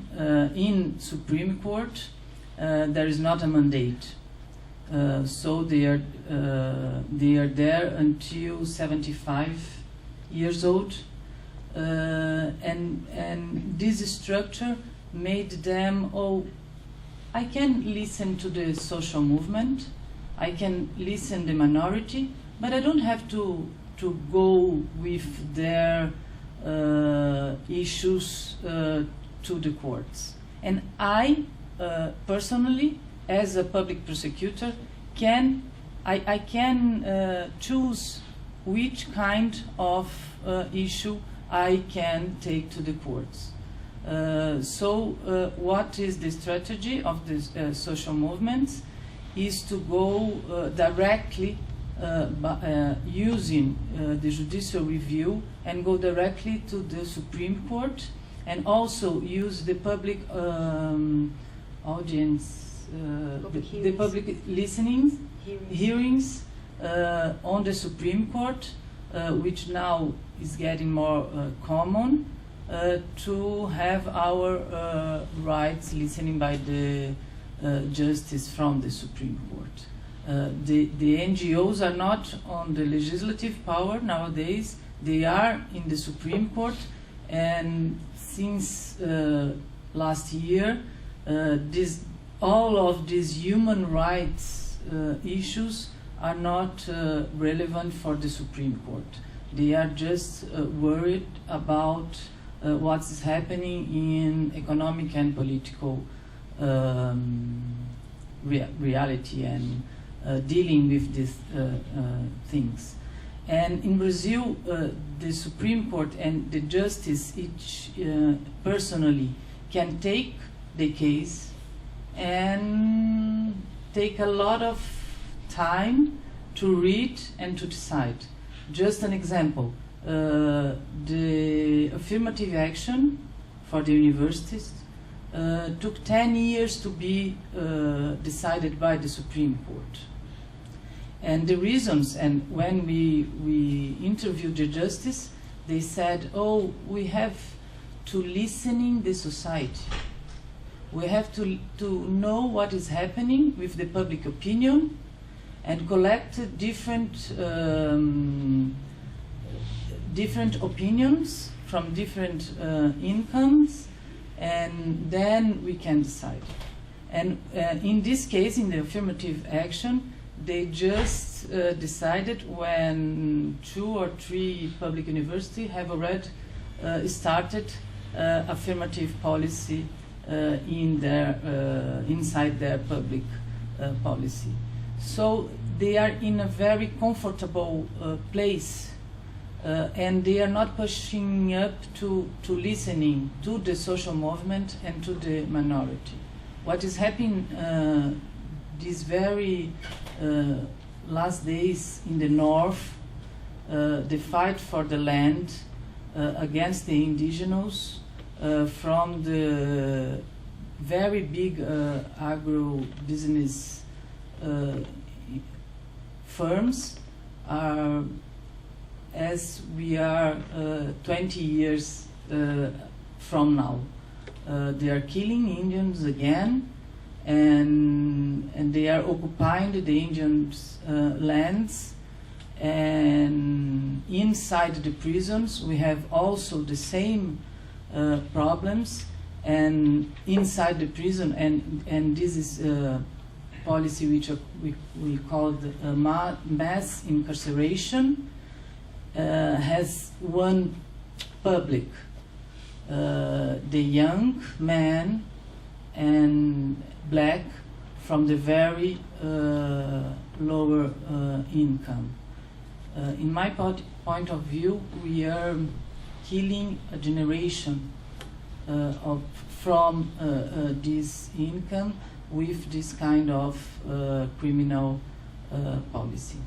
S4: in Supreme Court, there is not a mandate. So they are there until 75 years old, and this structure made them, oh, I can listen to the social movement, I can listen the minority, but I don't have to go with their issues to the courts. And I personally, as a public prosecutor, I can choose which kind of issue I can take to the courts. So what is the strategy of the social movements is to go directly using the judicial review and go directly to the Supreme Court, and also use the public audience, the public listenings, hearings on the Supreme Court, which now is getting more common, to have our rights listening by the justice from the Supreme Court. The NGOs are not on the legislative power nowadays, they are in the Supreme Court, and since last year, all of these human rights issues are not relevant for the Supreme Court. They are just worried about what is happening in economic and political reality, and dealing with these things. And in Brazil, the Supreme Court and the justice each personally can take the case and take a lot of time to read and to decide. Just an example, the affirmative action for the universities took 10 years to be decided by the Supreme Court. And the reasons, and when we interviewed the justice, they said, oh, we have to listening the society. We have to know what is happening with the public opinion and collect different opinions from different incomes, and then we can decide. And in this case, in the affirmative action, they just decided when 2 or 3 public universities have already started affirmative policy inside their public policy. So they are in a very comfortable place, and they are not pushing up to listening to the social movement and to the minority. What is happening these very last days in the north, the fight for the land against the indigenous from the very big agro-business firms are, as we are 20 years from now. They are killing Indians again, and they are occupying the Indians' lands. And inside the prisons, we have also the same problems. And inside the prison, and this is a policy which we call mass incarceration, has one public, the young man and black from the very lower income. In my point of view, we are killing a generation from this income with this kind of criminal policy.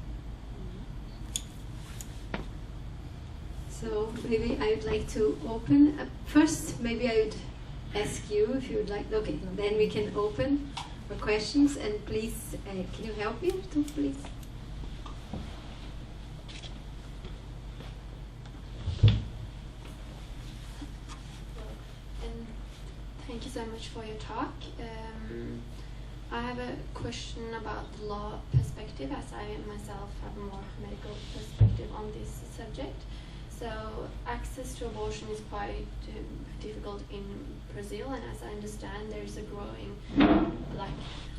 S1: So maybe I would like to open. First, maybe I would ask you if you would like. Okay, then we can open for questions. And please, can you help me too, please?
S2: Thank you so much for your talk. I have a question about the law perspective, as I myself have a more medical perspective on this subject. So access to abortion is quite difficult in Brazil, and as I understand, there is a growing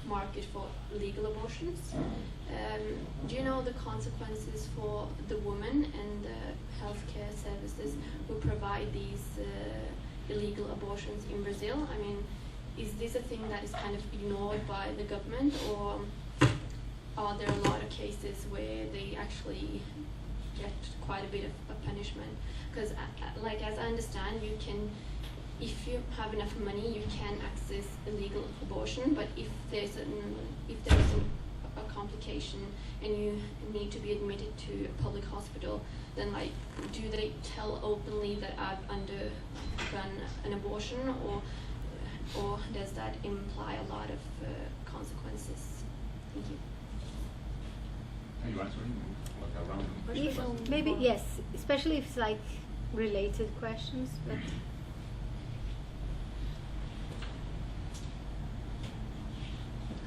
S2: market for legal abortions. Do you know the consequences for the woman and the healthcare services who provide these illegal abortions in Brazil? I mean, is this a thing that is kind of ignored by the government, or are there a lot of cases where they actually get quite a bit of a punishment? Because, as I understand, you can, if you have enough money, you can access illegal abortion. But if there's a complication and you need to be admitted to a public hospital, then do they tell openly that I've undergone an abortion, or does that imply a lot of consequences? Thank you.
S5: Are you answering? Around?
S1: Maybe yes, especially if it's related questions. But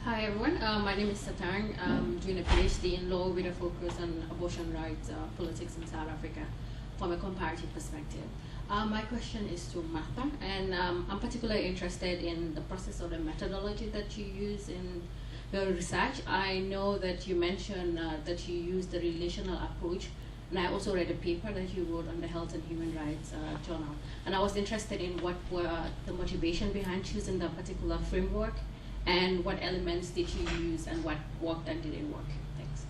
S6: Hi everyone, my name is Satang. I'm doing a PhD in law with a focus on abortion rights, politics in South Africa from a comparative perspective. My question is to Marta, and I'm particularly interested in the process or the methodology that you use in your research. I know that you mentioned that you use the relational approach, and I also read a paper that you wrote on the Health and Human Rights Journal. And I was interested in what were the motivation behind choosing that particular framework, and what elements did you use, and what worked and didn't work. Thanks.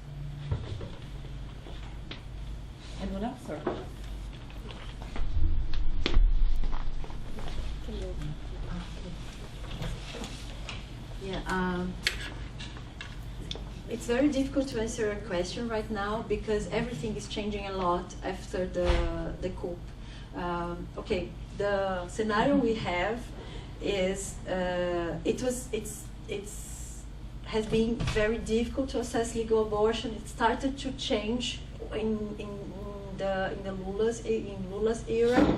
S3: Anyone else? Sir?
S7: Yeah.
S3: It's very difficult to answer a question right now because everything is changing a lot after the coup. Okay, the scenario we have is has been very difficult to access legal abortion. It started to change in Lula's era.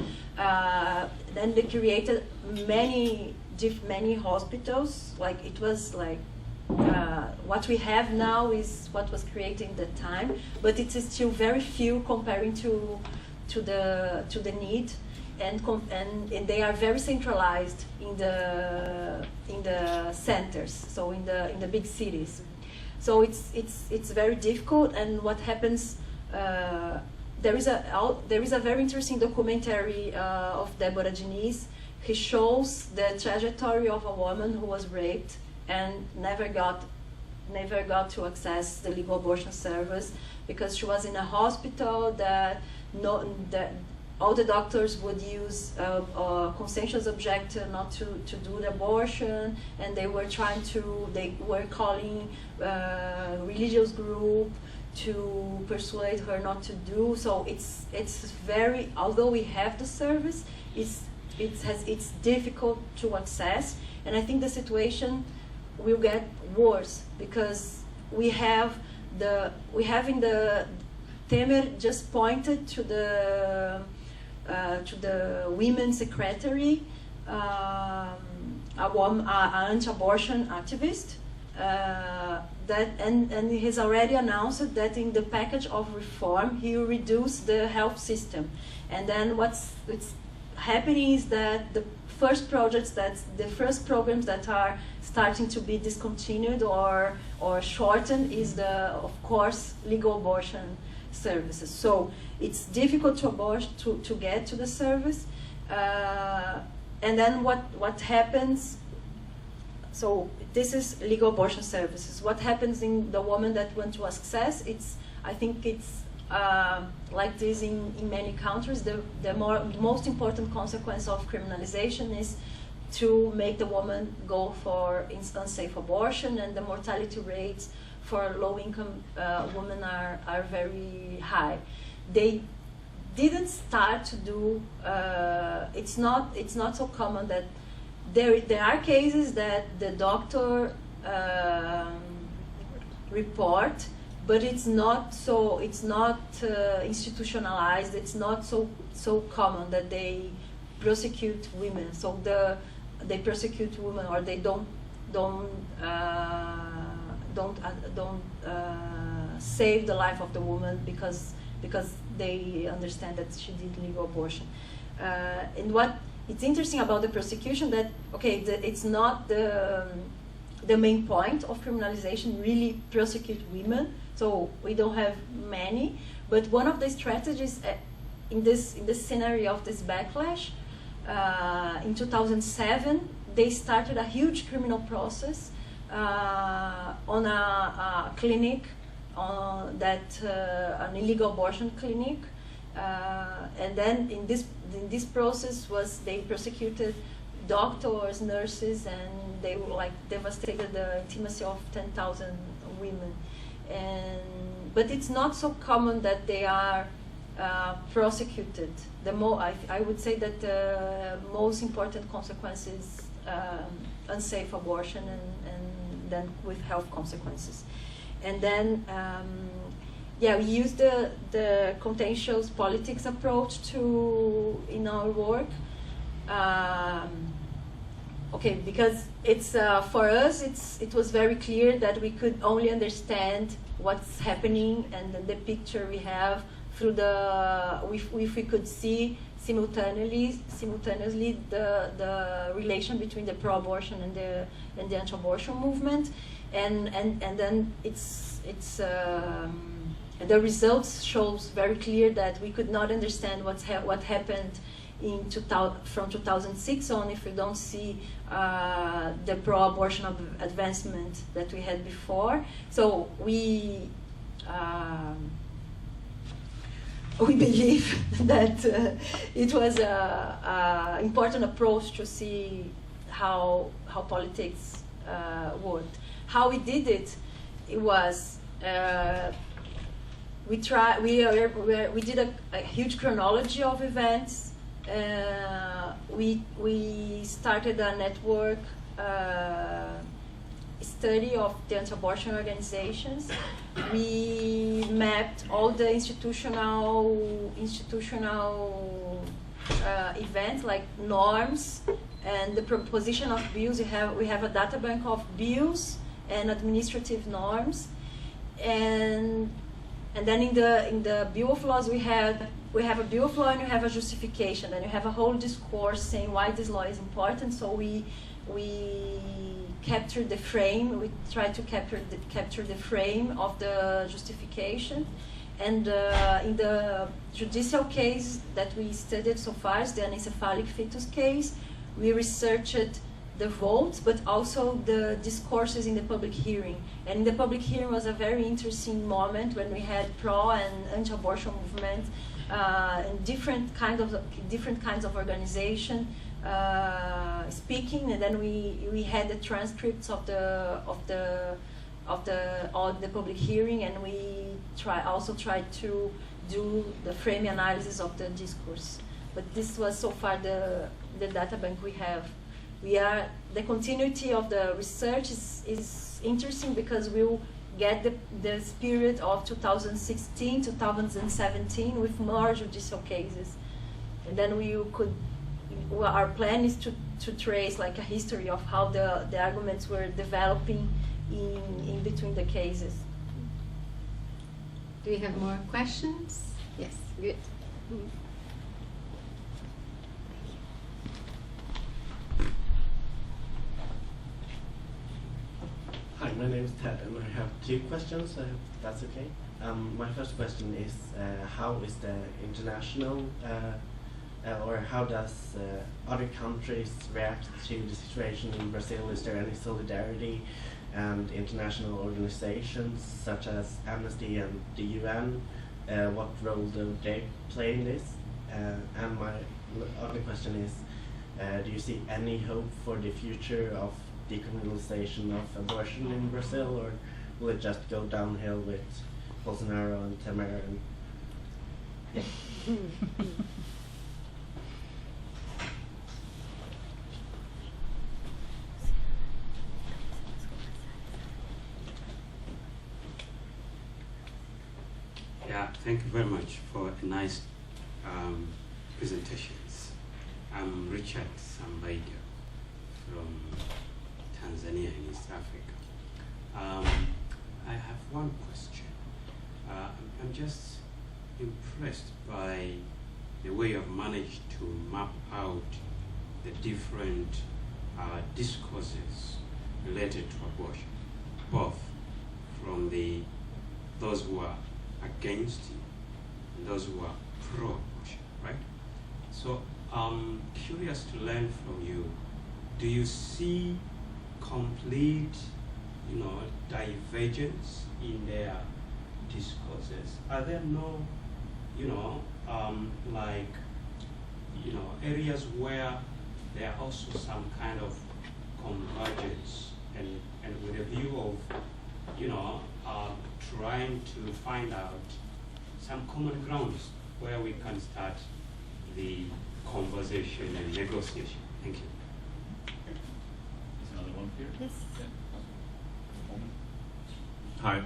S3: Then they created many hospitals. Like it was like what we have now is what was created in that time, but it is still very few comparing to the need, and they are very centralized in the centers, so in the big cities. So it's very difficult. And what happens? There is a very interesting documentary of Deborah Diniz. He shows the trajectory of a woman who was raped and never got to access the legal abortion service because she was in a hospital that all the doctors would use a consensus objector not to do the abortion, and they were calling religious group to persuade her not to do. So it's very, although we have the service, it's difficult to access, and I think the situation will get worse because we have in the Temer just pointed to the women's secretary, an anti-abortion activist, and he's already announced that in the package of reform he will reduce the health system. And then what's happening is that the first programs that are starting to be discontinued or shortened is of course legal abortion services. So it's difficult to get to the service, and then what happens? So this is legal abortion services. What happens in the woman that want to access? I think it's like this in many countries. The most important consequence of criminalization is to make the woman go for unsafe abortion, and the mortality rates for low-income women are very high. They didn't start to do. It's not so common that there are cases that the doctor report, but it's not institutionalized. It's not so common that they prosecute women. So they prosecute women, or they don't save the life of the woman because they understand that she did legal abortion. And what it's interesting about the prosecution that it's not the main point of criminalization, really prosecute women. So we don't have many, but one of the strategies in this scenario of this backlash, in 2007 they started a huge criminal process on a clinic, an illegal abortion clinic, and then in this process they prosecuted doctors, nurses, and they devastated the intimacy of 10,000 women. But it's not so common that they are prosecuted. I would say that the most important consequence is unsafe abortion, and then with health consequences. And then we use the contentious politics approach in our work. Because it's for us, it was very clear that we could only understand what's happening and the picture we have through if we could see simultaneously the relation between the pro-abortion and the anti-abortion movement, and then the results shows very clear that we could not understand what happened from 2006 on if we don't see the pro-abortion advancement that we had before. So we believe that it was an important approach to see how politics worked. How we did it it was we did a huge chronology of events. We started a network study of the anti-abortion organizations. We mapped all the institutional events like norms and the proposition of bills. We have a data bank of bills and administrative norms, and then in the Bill of Laws we have a Bill of Law and you have a justification, and you have a whole discourse saying why this law is important. So we capture the frame. We try to capture the frame of the justification. And in the judicial case that we studied so far, the anencephalic fetus case, we researched the votes, but also the discourses in the public hearing. And in the public hearing was a very interesting moment when we had pro and anti-abortion movements and different kinds of organization speaking, and then we had the transcripts of the public hearing, and we also tried to do the frame analysis of the discourse. But this was so far the data bank we have. The continuity of the research is interesting because we'll get the spirit of 2016, 2017 with more judicial cases, and then our plan is to trace like a history of how the arguments were developing in between the cases.
S1: Do we have more questions? Yes, good.
S7: Hi, my name is Ted, and I have 2 questions, if that's okay. My first question is, how is the international, or how does other countries react to the situation in Brazil? Is there any solidarity, and international organizations such as Amnesty and the UN, what role do they play in this? And my other question is, do you see any hope for the future of decriminalization of abortion in Brazil, or will it just go downhill with Bolsonaro and Temer?
S8: Yeah, thank you very much for nice presentations. I'm Richard Sambaida from Tanzania in East Africa. I have one question. I'm just impressed by the way you've managed to map out the different discourses related to abortion, both from those who are against you and those who are pro-abortion, right? So I'm curious to learn from you. Do you see complete, divergence in their discourses? Are there no, areas where there are also some kind of convergence and with a view of, trying to find out some common grounds where we can start the conversation and negotiation? Thank you.
S5: Another one here?
S1: Yes.
S5: Yeah.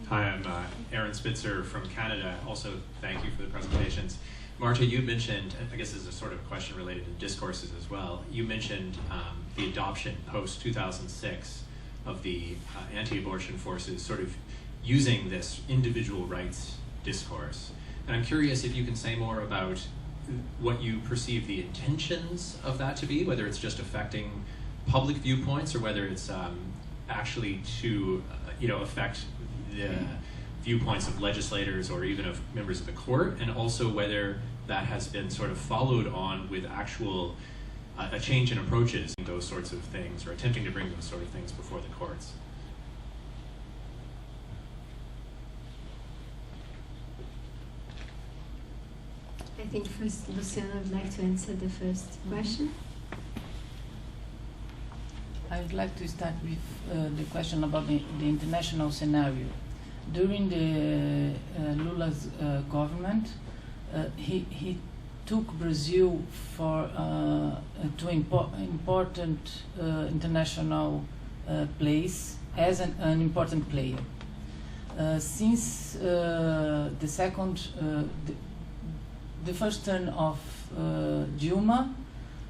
S9: Hi, I'm Aaron Spitzer from Canada. Also, thank you for the presentations. Marta, you mentioned, I guess this is a sort of question related to discourses as well, you mentioned the adoption post-2006 of the anti-abortion forces sort of using this individual rights discourse. And I'm curious if you can say more about what you perceive the intentions of that to be, whether it's just affecting public viewpoints or whether it's actually to affect the viewpoints of legislators or even of members of the court, and also whether that has been sort of followed on with actual a change in approaches, those sorts of things, or attempting to bring those sort of things before the courts.
S1: I think first Luciana would like to answer the first question.
S4: I would like to start with the question about the international scenario. During the Lula's government, he took Brazil for to important international place as an important player. Since the first term of Dilma,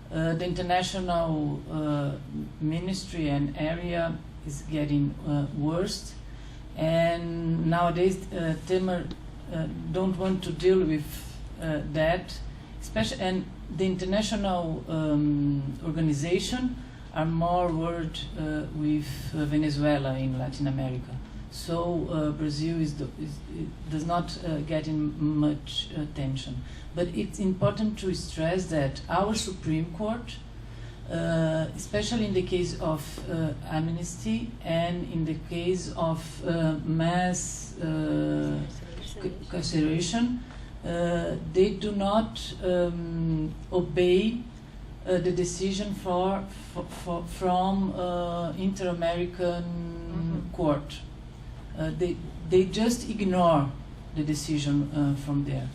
S4: the international ministry and area is getting worse, and nowadays Temer don't want to deal with that, especially, and the international organization are more worried with Venezuela in Latin America. So Brazil does not get in much attention. But it's important to stress that our Supreme Court, especially in the case of amnesty and in the case of mass incarceration, they do not obey the decision from Inter-American Court. They just ignore the decision from there,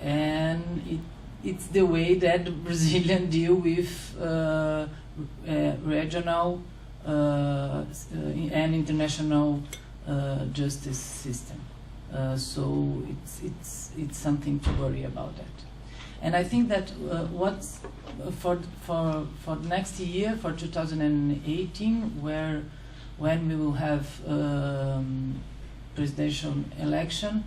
S4: and it's the way that the Brazilians deal with regional and international justice system. So it's something to worry about that. And I think that what's for the next year, for 2018, when we will have presidential election,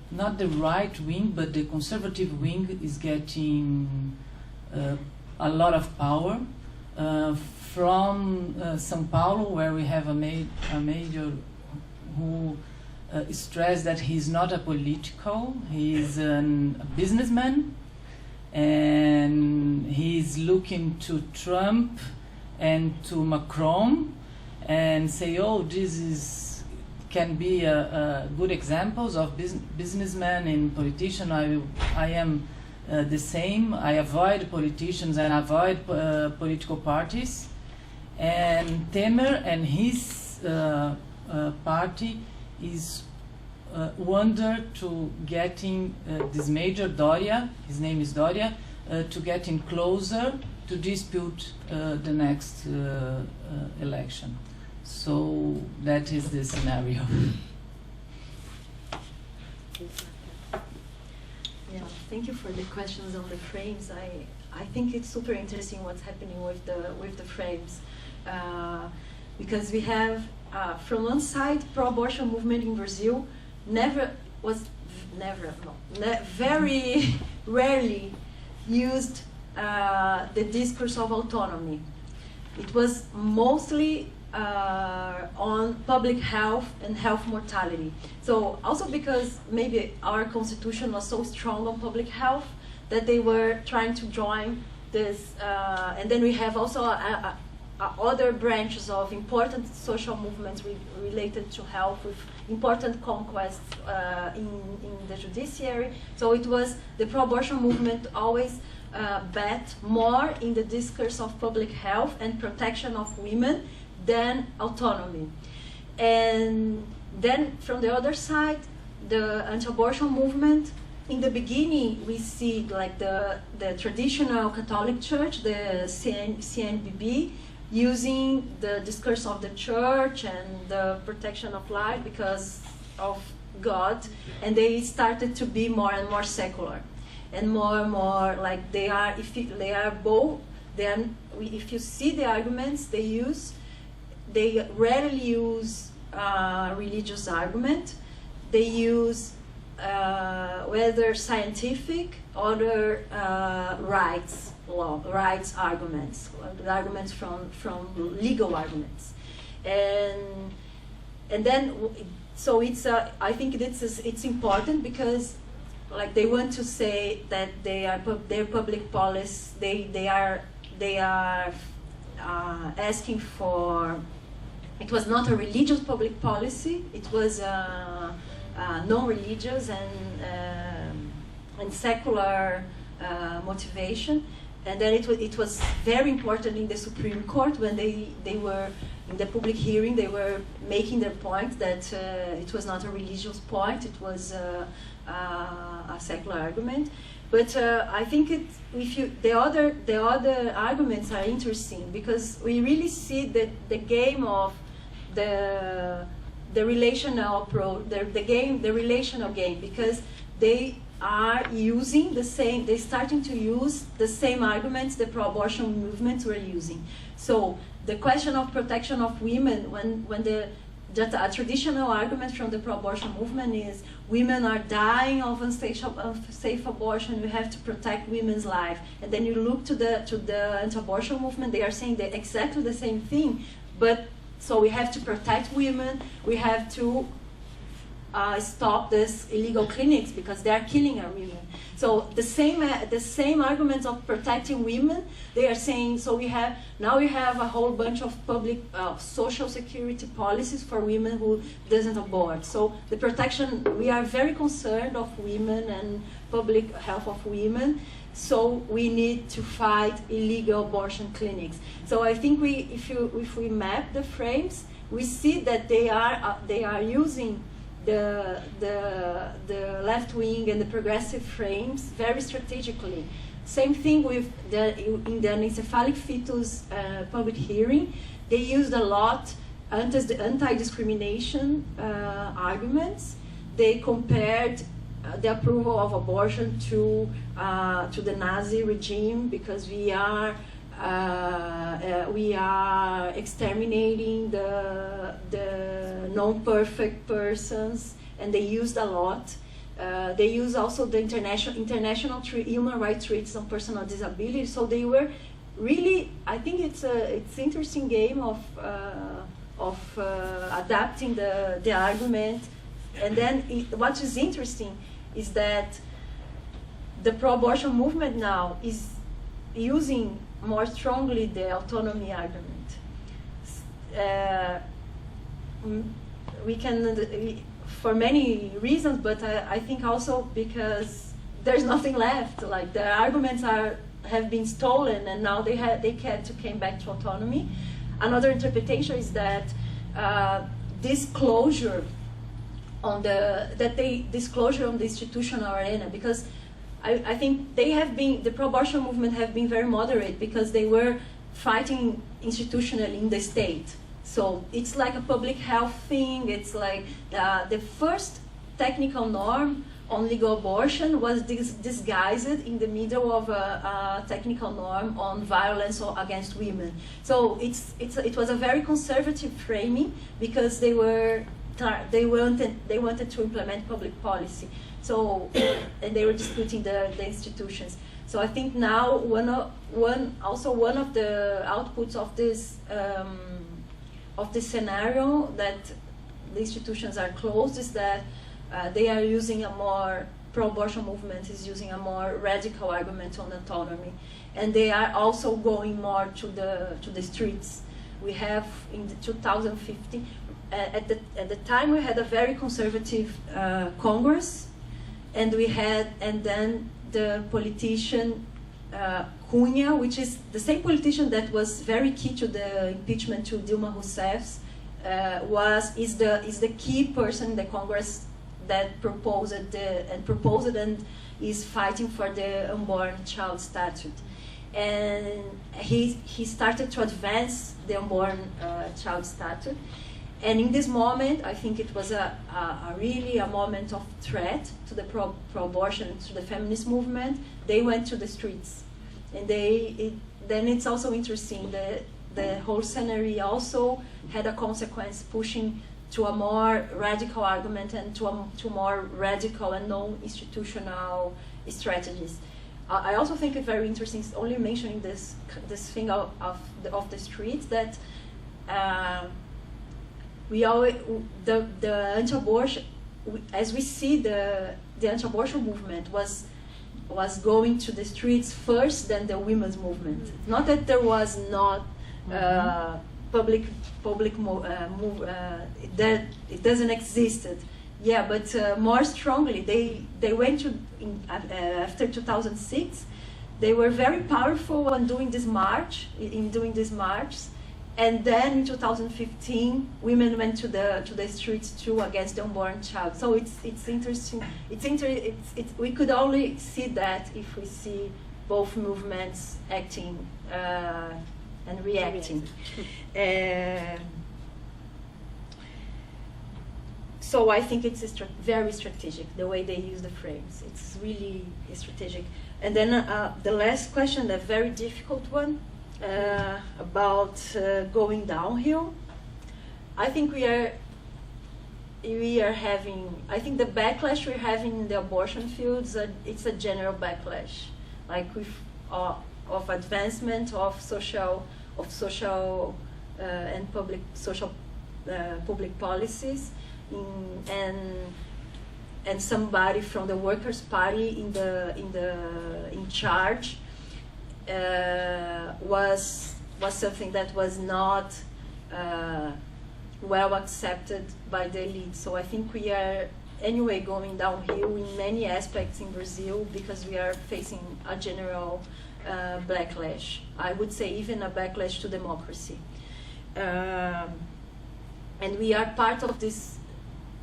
S4: not the right wing, but the conservative wing is getting a lot of power from São Paulo, where we have a major who stressed that he's not a political, he's a businessman, and he's looking to Trump and to Macron and say, oh, can be good examples of businessmen and politicians. I am the same. I avoid politicians and avoid political parties. And Temer and his party is wonder to getting this Major Doria, his name is Doria, to getting closer to dispute the next election. So that is the scenario.
S3: Yeah, thank you for the questions on the frames. I think it's super interesting what's happening with the frames, because we have from one side pro-abortion movement in Brazil very rarely used the discourse of autonomy. It was mostly on public health and health mortality. So also because maybe our constitution was so strong on public health that they were trying to join this, and then we have also other branches of important social movements related to health with important conquests in the judiciary. So it was the pro-abortion movement always bet more in the discourse of public health and protection of women than autonomy. And then from the other side, the anti-abortion movement, in the beginning we see like the traditional Catholic Church, the CNBB, using the discourse of the church and the protection of life because of God, and they started to be more and more secular and more like they are. If you see the arguments they use, they rarely use religious argument. They use whether scientific or rights arguments, arguments from legal arguments, and then so it's I think it's important because like they want to say that their public policy they are asking for. It was not a religious public policy. It was non-religious and secular motivation, And then it was very important in the Supreme Court when they were in the public hearing, they were making their point that it was not a religious point, it was a secular argument. But I think the other arguments are interesting because we really see that the game of the relational approach, the relational game, because they are using the same, they're starting to use the same arguments the pro-abortion movements were using. So the question of protection of women, when a traditional argument from the pro-abortion movement is women are dying of unsafe abortion, we have to protect women's life. And then you look to the anti-abortion movement, they are saying exactly the same thing, but so we have to protect women, we have to stop these illegal clinics because they are killing our women. So the same arguments of protecting women, they are saying, so we have a whole bunch of public social security policies for women who doesn't abort. So the protection, we are very concerned of women and public health of women. So we need to fight illegal abortion clinics. So I think if we map the frames, we see that they are using the left wing and the progressive frames very strategically. Same thing with in the anencephalic fetus public hearing, they used a lot anti-discrimination arguments. They compared the approval of abortion to the Nazi regime because we are exterminating the non-perfect persons, and they used a lot. They used also the international human rights treaties on personal disability. So they were really, I think it's interesting game of adapting the argument. And then what is interesting is that the pro-abortion movement now is using more strongly the autonomy argument. We can, for many reasons, but I think also because there's nothing left. Like the arguments have been stolen, and now they came back to autonomy. Another interpretation is that this closure on the institutional arena, because I think the pro-abortion movement have been very moderate because they were fighting institutionally in the state. So it's like a public health thing. It's like the first technical norm on legal abortion was disguised in the middle of a technical norm on violence against women. So it was a very conservative framing because they wanted to implement public policy. So, and they were disputing the institutions. So I think now one of the outputs of this scenario that the institutions are closed is that they are using pro-abortion movement is using a more radical argument on autonomy, and they are also going more to the streets. We have in 2015. At the time we had a very conservative Congress, and then the politician Cunha, which is the same politician that was very key to the impeachment to Dilma Rousseff, is the key person in the Congress that proposed and is fighting for the unborn child statute. And he started to advance the unborn child statute. And in this moment, I think it was really a moment of threat to the pro-abortion, to the feminist movement. They went to the streets. And then it's also interesting that the whole scenario also had a consequence pushing to a more radical argument and to more radical and non-institutional strategies. I also think it's very interesting, only mentioning this thing of the streets, that the anti-abortion, as we see the anti-abortion movement was going to the streets first than the women's movement. Not that there was not public that it doesn't exist. Yeah, but more strongly they went to after 2006. they were very powerful in doing this march, and then in 2015, women went to the streets too against the unborn child. So it's interesting. We could only see that if we see both movements acting and reacting. So I think it's very strategic, the way they use the frames. It's really strategic. And then the last question, a very difficult one, about going downhill. I think we are having, I think the backlash we're having in the abortion fields, it's a general backlash, like with of advancement of social and public policies, and somebody from the Workers' Party in charge was something that was not well accepted by the elite. So I think we are anyway going downhill in many aspects in Brazil because we are facing a general backlash. I would say even a backlash to democracy. And we are part of this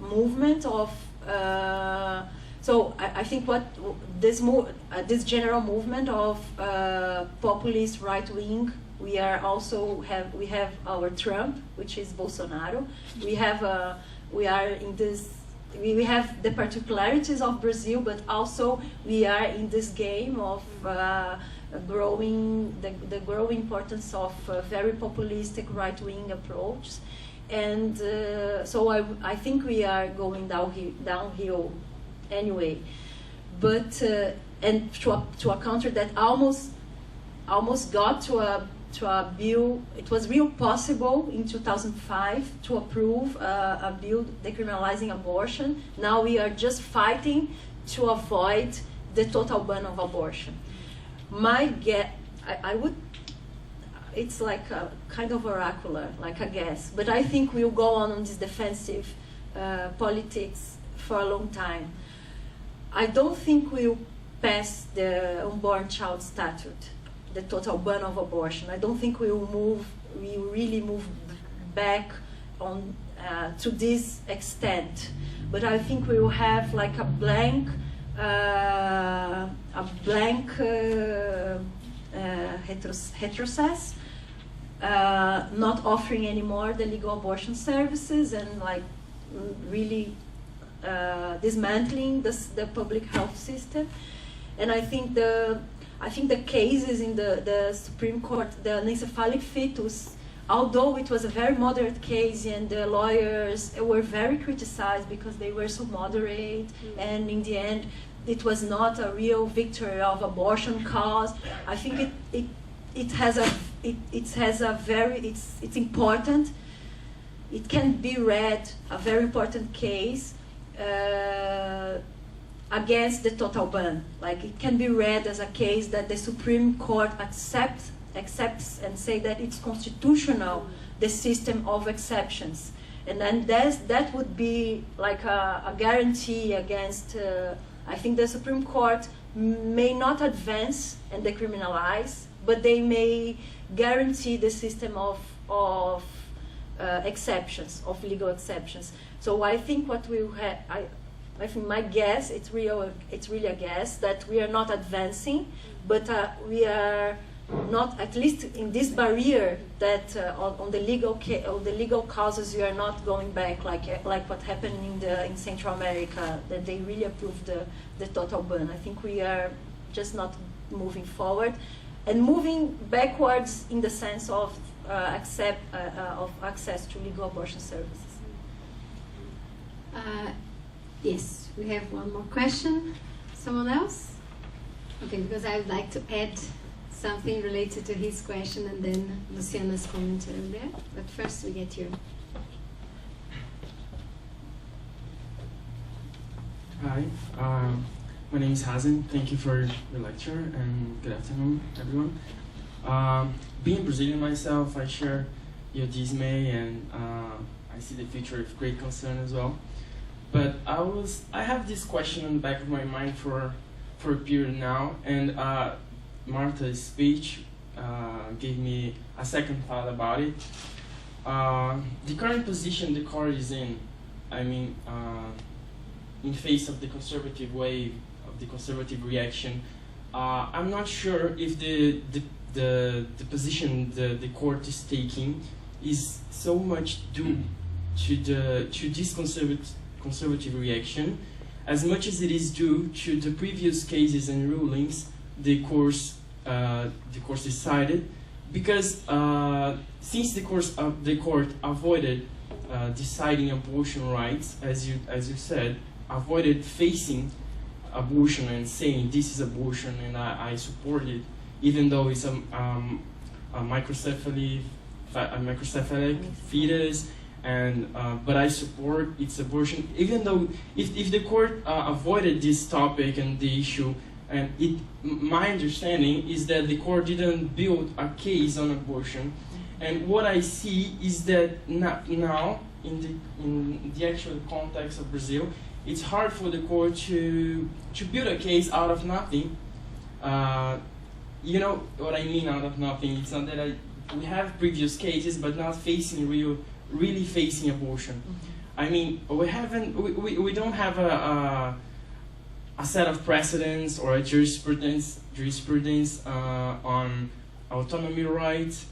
S3: movement of so I think what this general movement of populist right wing, we have our Trump, which is Bolsonaro. We have the particularities of Brazil, but also we are in this game of the growing importance of very populistic right wing approach. And so I think we are going downhill anyway, but and to a country that almost got to a bill. It was real possible in 2005 to approve a bill decriminalizing abortion. Now we are just fighting to avoid the total ban of abortion. My guess, I would. It's like a kind of oracular, like a guess. But I think we'll go on this defensive politics for a long time. I don't think we'll pass the unborn child statute, the total ban of abortion. I don't think we'll really move back on to this extent. But I think we will have like a blank retrocess. Not offering anymore the legal abortion services and like really dismantling the public health system. And I think the cases in the Supreme Court, the anencephalic fetus, although it was a very moderate case and the lawyers were very criticized because they were so moderate, and in the end it was not a real victory of abortion cause. I think it's important. It can be read a very important case against the total ban. Like it can be read as a case that the Supreme Court accepts and say that it's constitutional, the system of exceptions, and then that would be like a guarantee against. I think the Supreme Court may not advance and decriminalize, but they may guarantee the system of exceptions, of legal exceptions. So I think what we have, I think my guess, it's really a guess, that we are not advancing, but we are not, at least in this barrier, that on the legal causes, we are not going back like what happened in Central America, that they really approved the total ban. I think we are just not moving forward. And moving backwards in the sense of access to legal abortion services.
S1: Yes, we have one more question. Someone else? Okay, because I would like to add something related to his question and then Luciana's commentary there. But first we get you.
S10: Hi. My name is Hazen. Thank you for your lecture and good afternoon, everyone. Being Brazilian myself, I share your dismay and I see the future with great concern as well. But I have this question in the back of my mind for a period now, and Marta's speech gave me a second thought about it. The current position the court is in, in face of the conservative wave, of the conservative reaction, I'm not sure if the position the court is taking is so much due to this conservative reaction, as much as it is due to the previous cases and rulings the court decided, because since the court avoided deciding abortion rights, as you said, avoided facing abortion and saying this is abortion and I support it, even though it's a microcephalic fetus, and but I support its abortion, even though if the court avoided this topic and the issue, and my understanding is that the court didn't build a case on abortion, and what I see is that now in the actual context of Brazil, it's hard for the court to build a case out of nothing. You know what I mean, out of nothing. It's not that we have previous cases, but not facing really facing abortion. I mean, we don't have a set of precedents or a jurisprudence on autonomy rights,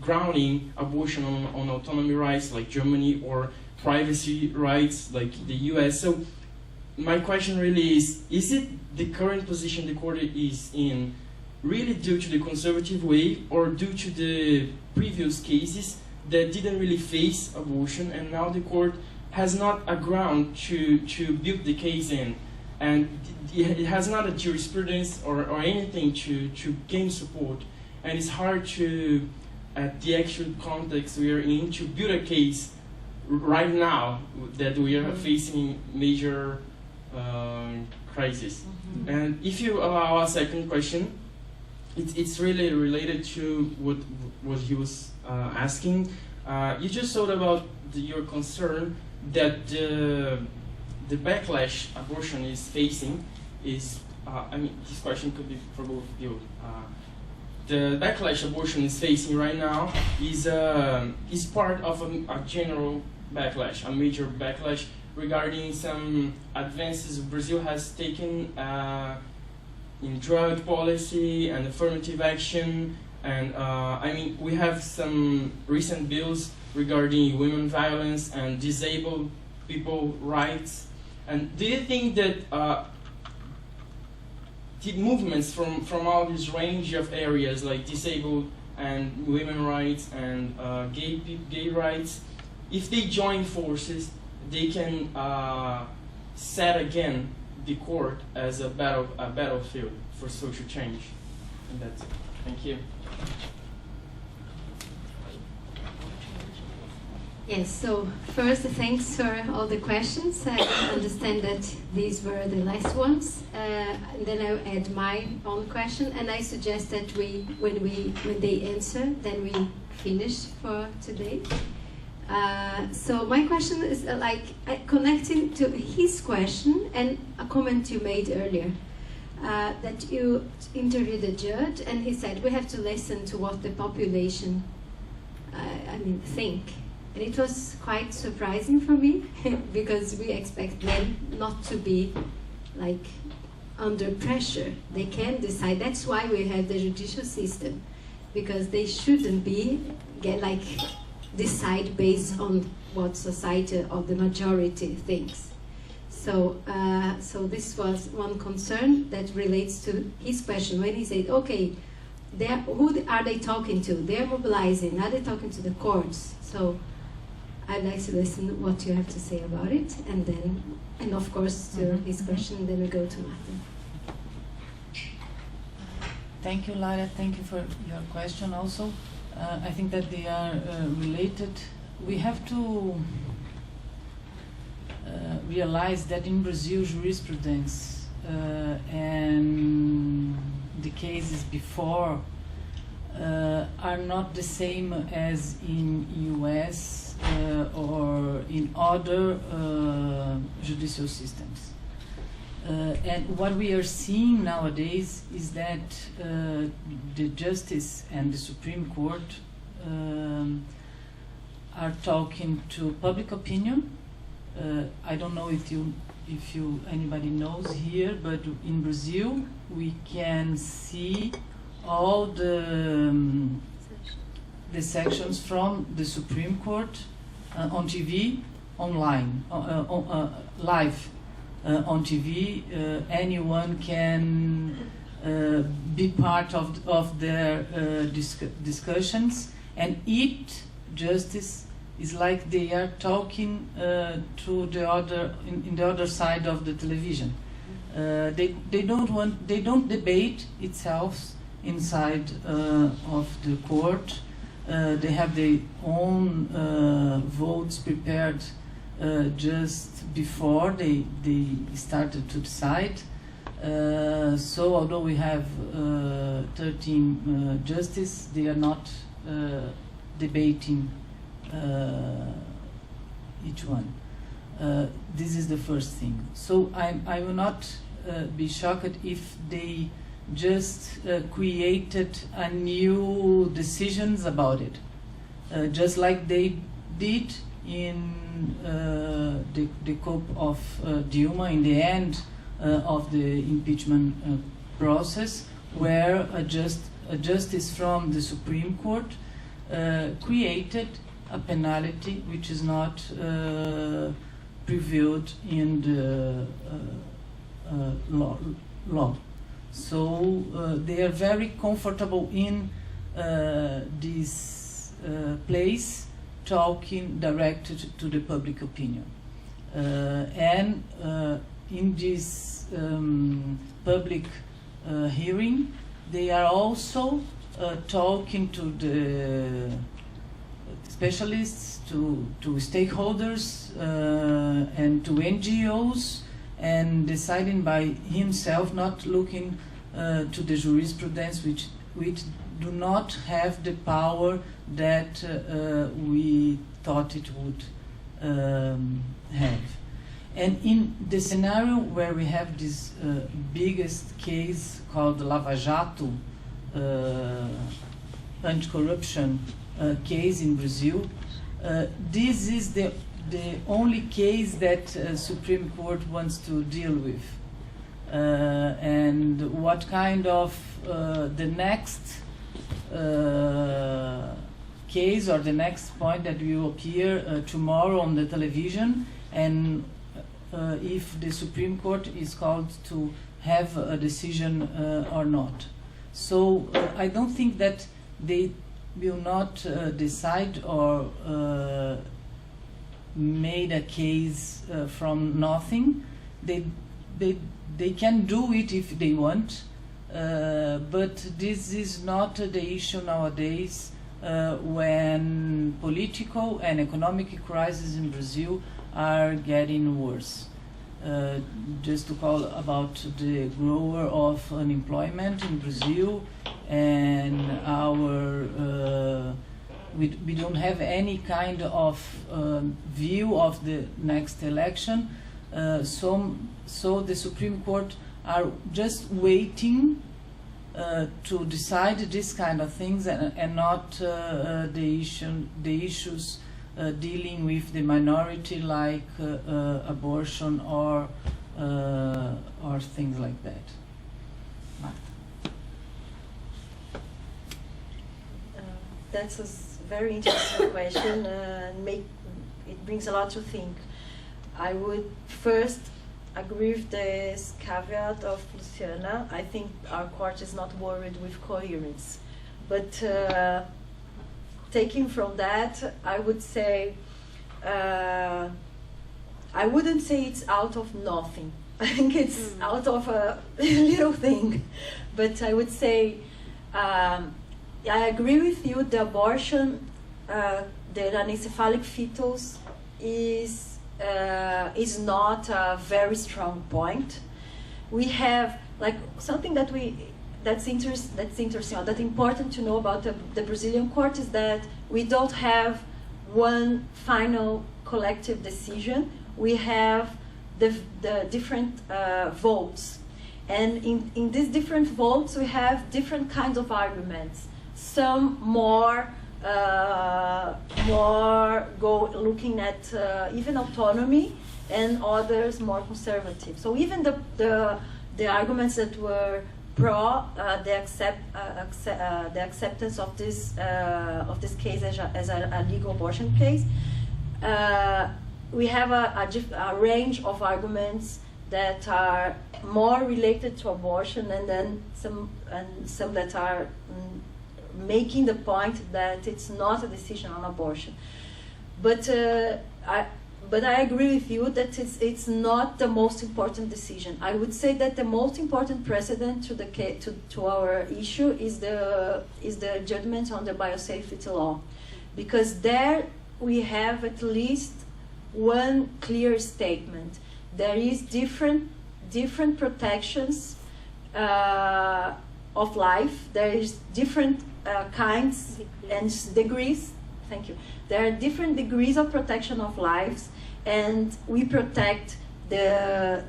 S10: grounding abortion on autonomy rights like Germany, or privacy rights like the US. So my question really is it the current position the court is in really due to the conservative wave, or due to the previous cases that didn't really face abortion, and now the court has not a ground to build the case in, and it has not a jurisprudence or anything to gain support, and it's hard to, at the actual context we are in, to build a case right now that we are facing major crisis. And if you allow a second question, it's really related to what he was asking. You just thought about your concern that the backlash abortion is facing is, this question could be for both of you. The backlash abortion is facing right now is part of a general backlash, a major backlash regarding some advances Brazil has taken in drug policy and affirmative action, and we have some recent bills regarding women violence and disabled people rights. And do you think that the movements from all this range of areas like disabled and women rights and gay rights, if they join forces, they can set again the court as a battlefield for social change? And that's it. Thank you.
S1: Yes, so first, thanks for all the questions. I understand that these were the last ones. And then I'll add my own question, and I suggest that when they answer, then we finish for today. So my question is connecting to his question and a comment you made earlier, that you interviewed a judge and he said we have to listen to what the population think. And it was quite surprising for me because we expect men not to be under pressure. They can decide. That's why we have the judicial system, because they shouldn't decide based on what society or the majority thinks. So this was one concern that relates to his question when he said, okay, who are they talking to? They're mobilizing. Are they talking to the courts? So I'd like to listen to what you have to say about it, and of course to his question, and then we go to Marta.
S4: Thank you, Lara. Thank you for your question also. I think that they are related. We have to realize that in Brazil, jurisprudence and the cases before are not the same as in US or in other judicial systems. And what we are seeing nowadays is that the Justice and the Supreme Court are talking to public opinion. I don't know if anybody knows here, but in Brazil we can see all the sections from the Supreme Court on TV, online, live. On TV, anyone can be part of their discussions, and each justice is like they are talking to the other in the other side of the television. They don't debate itself inside of the court. They have their own votes prepared just before they started to decide. So although we have 13 justices, they are not debating each one. This is the first thing. So I will not be shocked if they just created a new decisions about it, just like they did in the cope of Dilma in the end of the impeachment process, where a justice from the Supreme Court created a penalty which is not prevailed in the law. So they are very comfortable in this place, talking directly to the public opinion. And in this public hearing, they are also talking to the specialists, to stakeholders, and to NGOs, and deciding by himself, not looking to the jurisprudence, which do not have the power that we thought it would have. And in the scenario where we have this biggest case called the Lava Jato anti-corruption case in Brazil, this is the only case that Supreme Court wants to deal with. And what kind of the next case or the next point that will appear tomorrow on the television, and if the Supreme Court is called to have a decision or not. So I don't think that they will not decide or made a case from nothing. They can do it if they want, but this is not the issue nowadays when political and economic crises in Brazil are getting worse. Just to call about the grower of unemployment in Brazil, and our we don't have any kind of view of the next election. So the Supreme Court are just waiting to decide this kind of things, and not the issues dealing with the minority, like abortion or things like that. Marta.
S11: That's a very interesting question. It brings a lot to think. I would first agree with this caveat of Luciana. I think our court is not worried with coherence, but taking from that, I would say, I wouldn't say it's out of nothing. I think it's out of a little thing. But I would say, I agree with you, the abortion, the anencephalic fetals is not a very strong point. We have, like, something that's interesting, or that's important to know about the Brazilian court, is that we don't have one final collective decision. We have the different votes. And in these different votes, we have different kinds of arguments. Some more looking at even autonomy, and others more conservative. So even the arguments that were pro the acceptance of this case as a legal abortion case, we have a range of arguments that are more related to abortion, and then some that are making the point that it's not a decision on abortion. But I agree with you that it's not the most important decision. I would say that the most important precedent to our issue is the judgment on the biosafety law, because there we have at least one clear statement. There is different protections of life. There is different kinds and degrees. Thank you. There are different degrees of protection of lives, and we protect the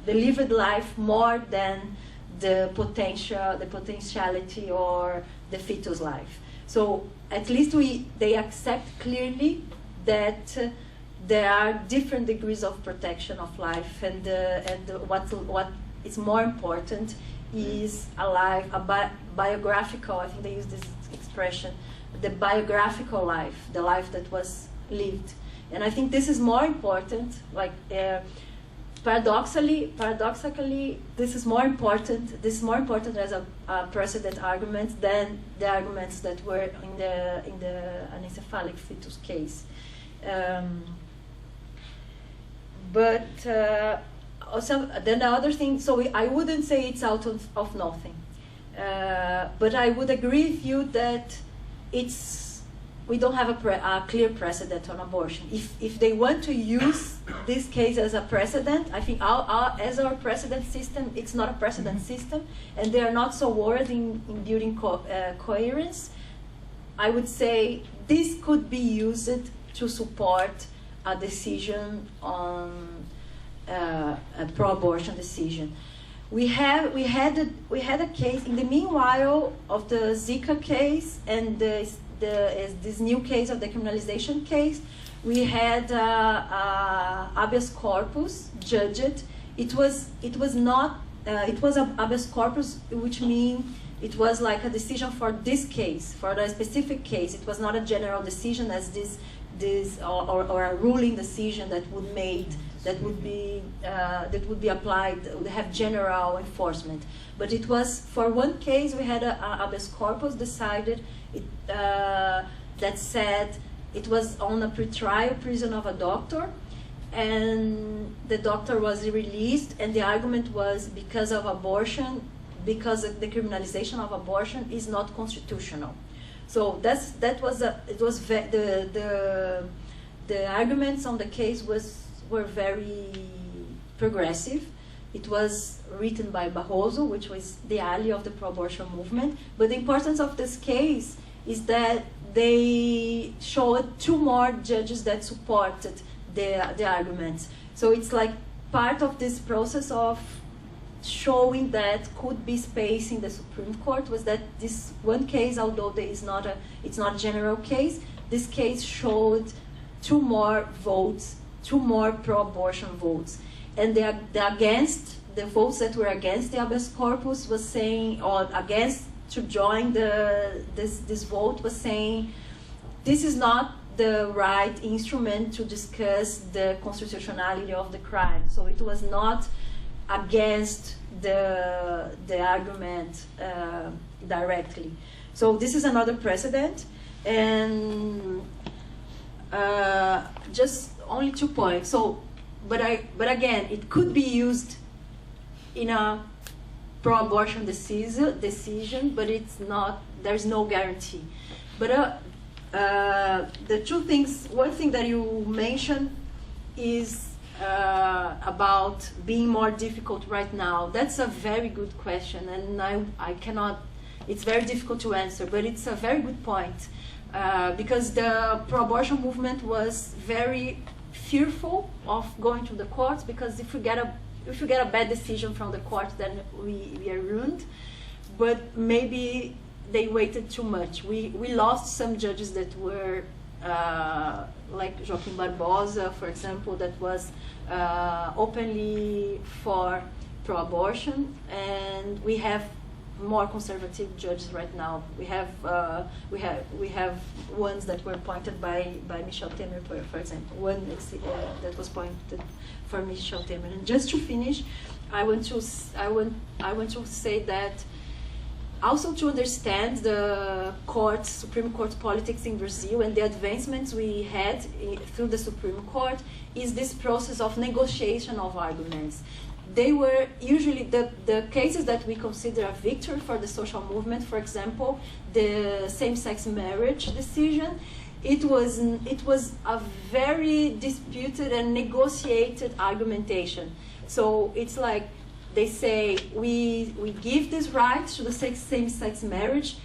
S11: lived life more than the potentiality or the fetus life. So at least they accept clearly that there are different degrees of protection of life, and what is more important is biographical. I think they use this expression, the biographical life, the life that was lived, and I think this is more important. Like paradoxically, this is more important. This is more important as a precedent argument than the arguments that were in the anencephalic fetus case. But also, then the other thing, so I wouldn't say it's out of nothing. But I would agree with you that we don't have a clear precedent on abortion. If they want to use this case as a precedent, I think as our precedent system, it's not a precedent system, and they are not so worried in building coherence. I would say this could be used to support a decision on a pro-abortion decision. We had a case in the meanwhile of the Zika case and this new case of the criminalization case. We had habeas corpus judged. It was a habeas corpus, which means it was like a decision for this case, for a specific case. It was not a general decision as this or a ruling decision that would be applied, would have general enforcement. But it was for one case we had a habeas corpus decided that said it was on a pretrial prison of a doctor, and the doctor was released, and the argument was because of abortion, because the criminalization of abortion is not constitutional. So the arguments on the case were very progressive. It was written by Barroso, which was the ally of the pro-abortion movement. But the importance of this case is that they showed two more judges that supported the arguments. So it's like part of this process of showing that could be space in the Supreme Court was that this one case, although it's not a general case, this case showed two more votes, two more pro-abortion votes, and the votes that were against the habeas corpus was saying, or against to join this vote was saying, this is not the right instrument to discuss the constitutionality of the crime. So it was not against the argument directly. So this is another precedent, and just only 2 points. So, but again, it could be used in a pro-abortion decision, but it's not. There's no guarantee. But the two things. One thing that you mentioned is about being more difficult right now. That's a very good question, and I cannot. It's very difficult to answer, but it's a very good point because the pro-abortion movement was very fearful of going to the courts, because if we get a bad decision from the court, then we are ruined. But maybe they waited too much. We lost some judges that were like Joaquim Barbosa, for example, that was openly for pro-abortion, and we have more conservative judges right now. We have ones that were appointed by Michel Temer, for example. One that was appointed for Michel Temer. And just to finish, I want to say that also to understand the Supreme Court politics in Brazil and the advancements we had through the Supreme Court is this process of negotiation of arguments. They were usually the cases that we consider a victory for the social movement, for example, the same-sex marriage decision. It was a very disputed and negotiated argumentation. So it's like they say we give this right to the same-sex marriage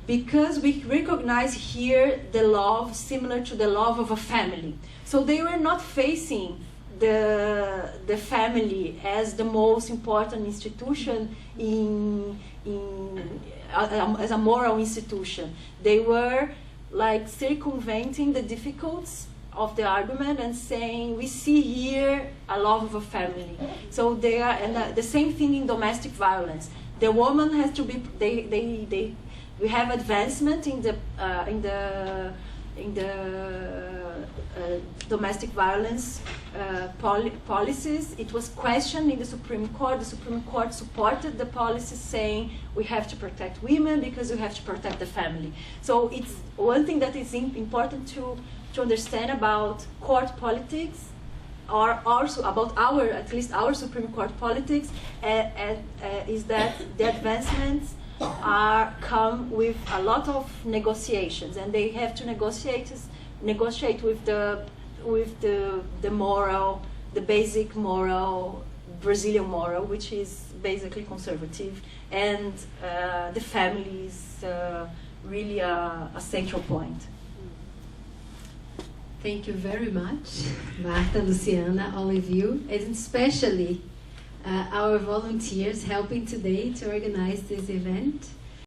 S11: because we recognize here the love similar to the love of a family. So they were not facing the family as the most important institution as a moral institution. They were like circumventing the difficulties of the argument and saying we see here a love of a family. So they are, and the same thing in domestic violence. The woman has to be. We have advancement in the domestic violence policies. It was questioned in the Supreme Court. The Supreme Court supported the policies saying we have to protect women because we have to protect the family. So it's one thing that is important to understand about court politics, or also about at least our Supreme Court politics, is that the advancements come with a lot of negotiations, and they have to negotiate with the moral, the basic moral, Brazilian moral, which is basically conservative, and the family is really a central point.
S1: Thank you very much, Marta, Luciana, all of you, and especially our volunteers helping today to organize this event.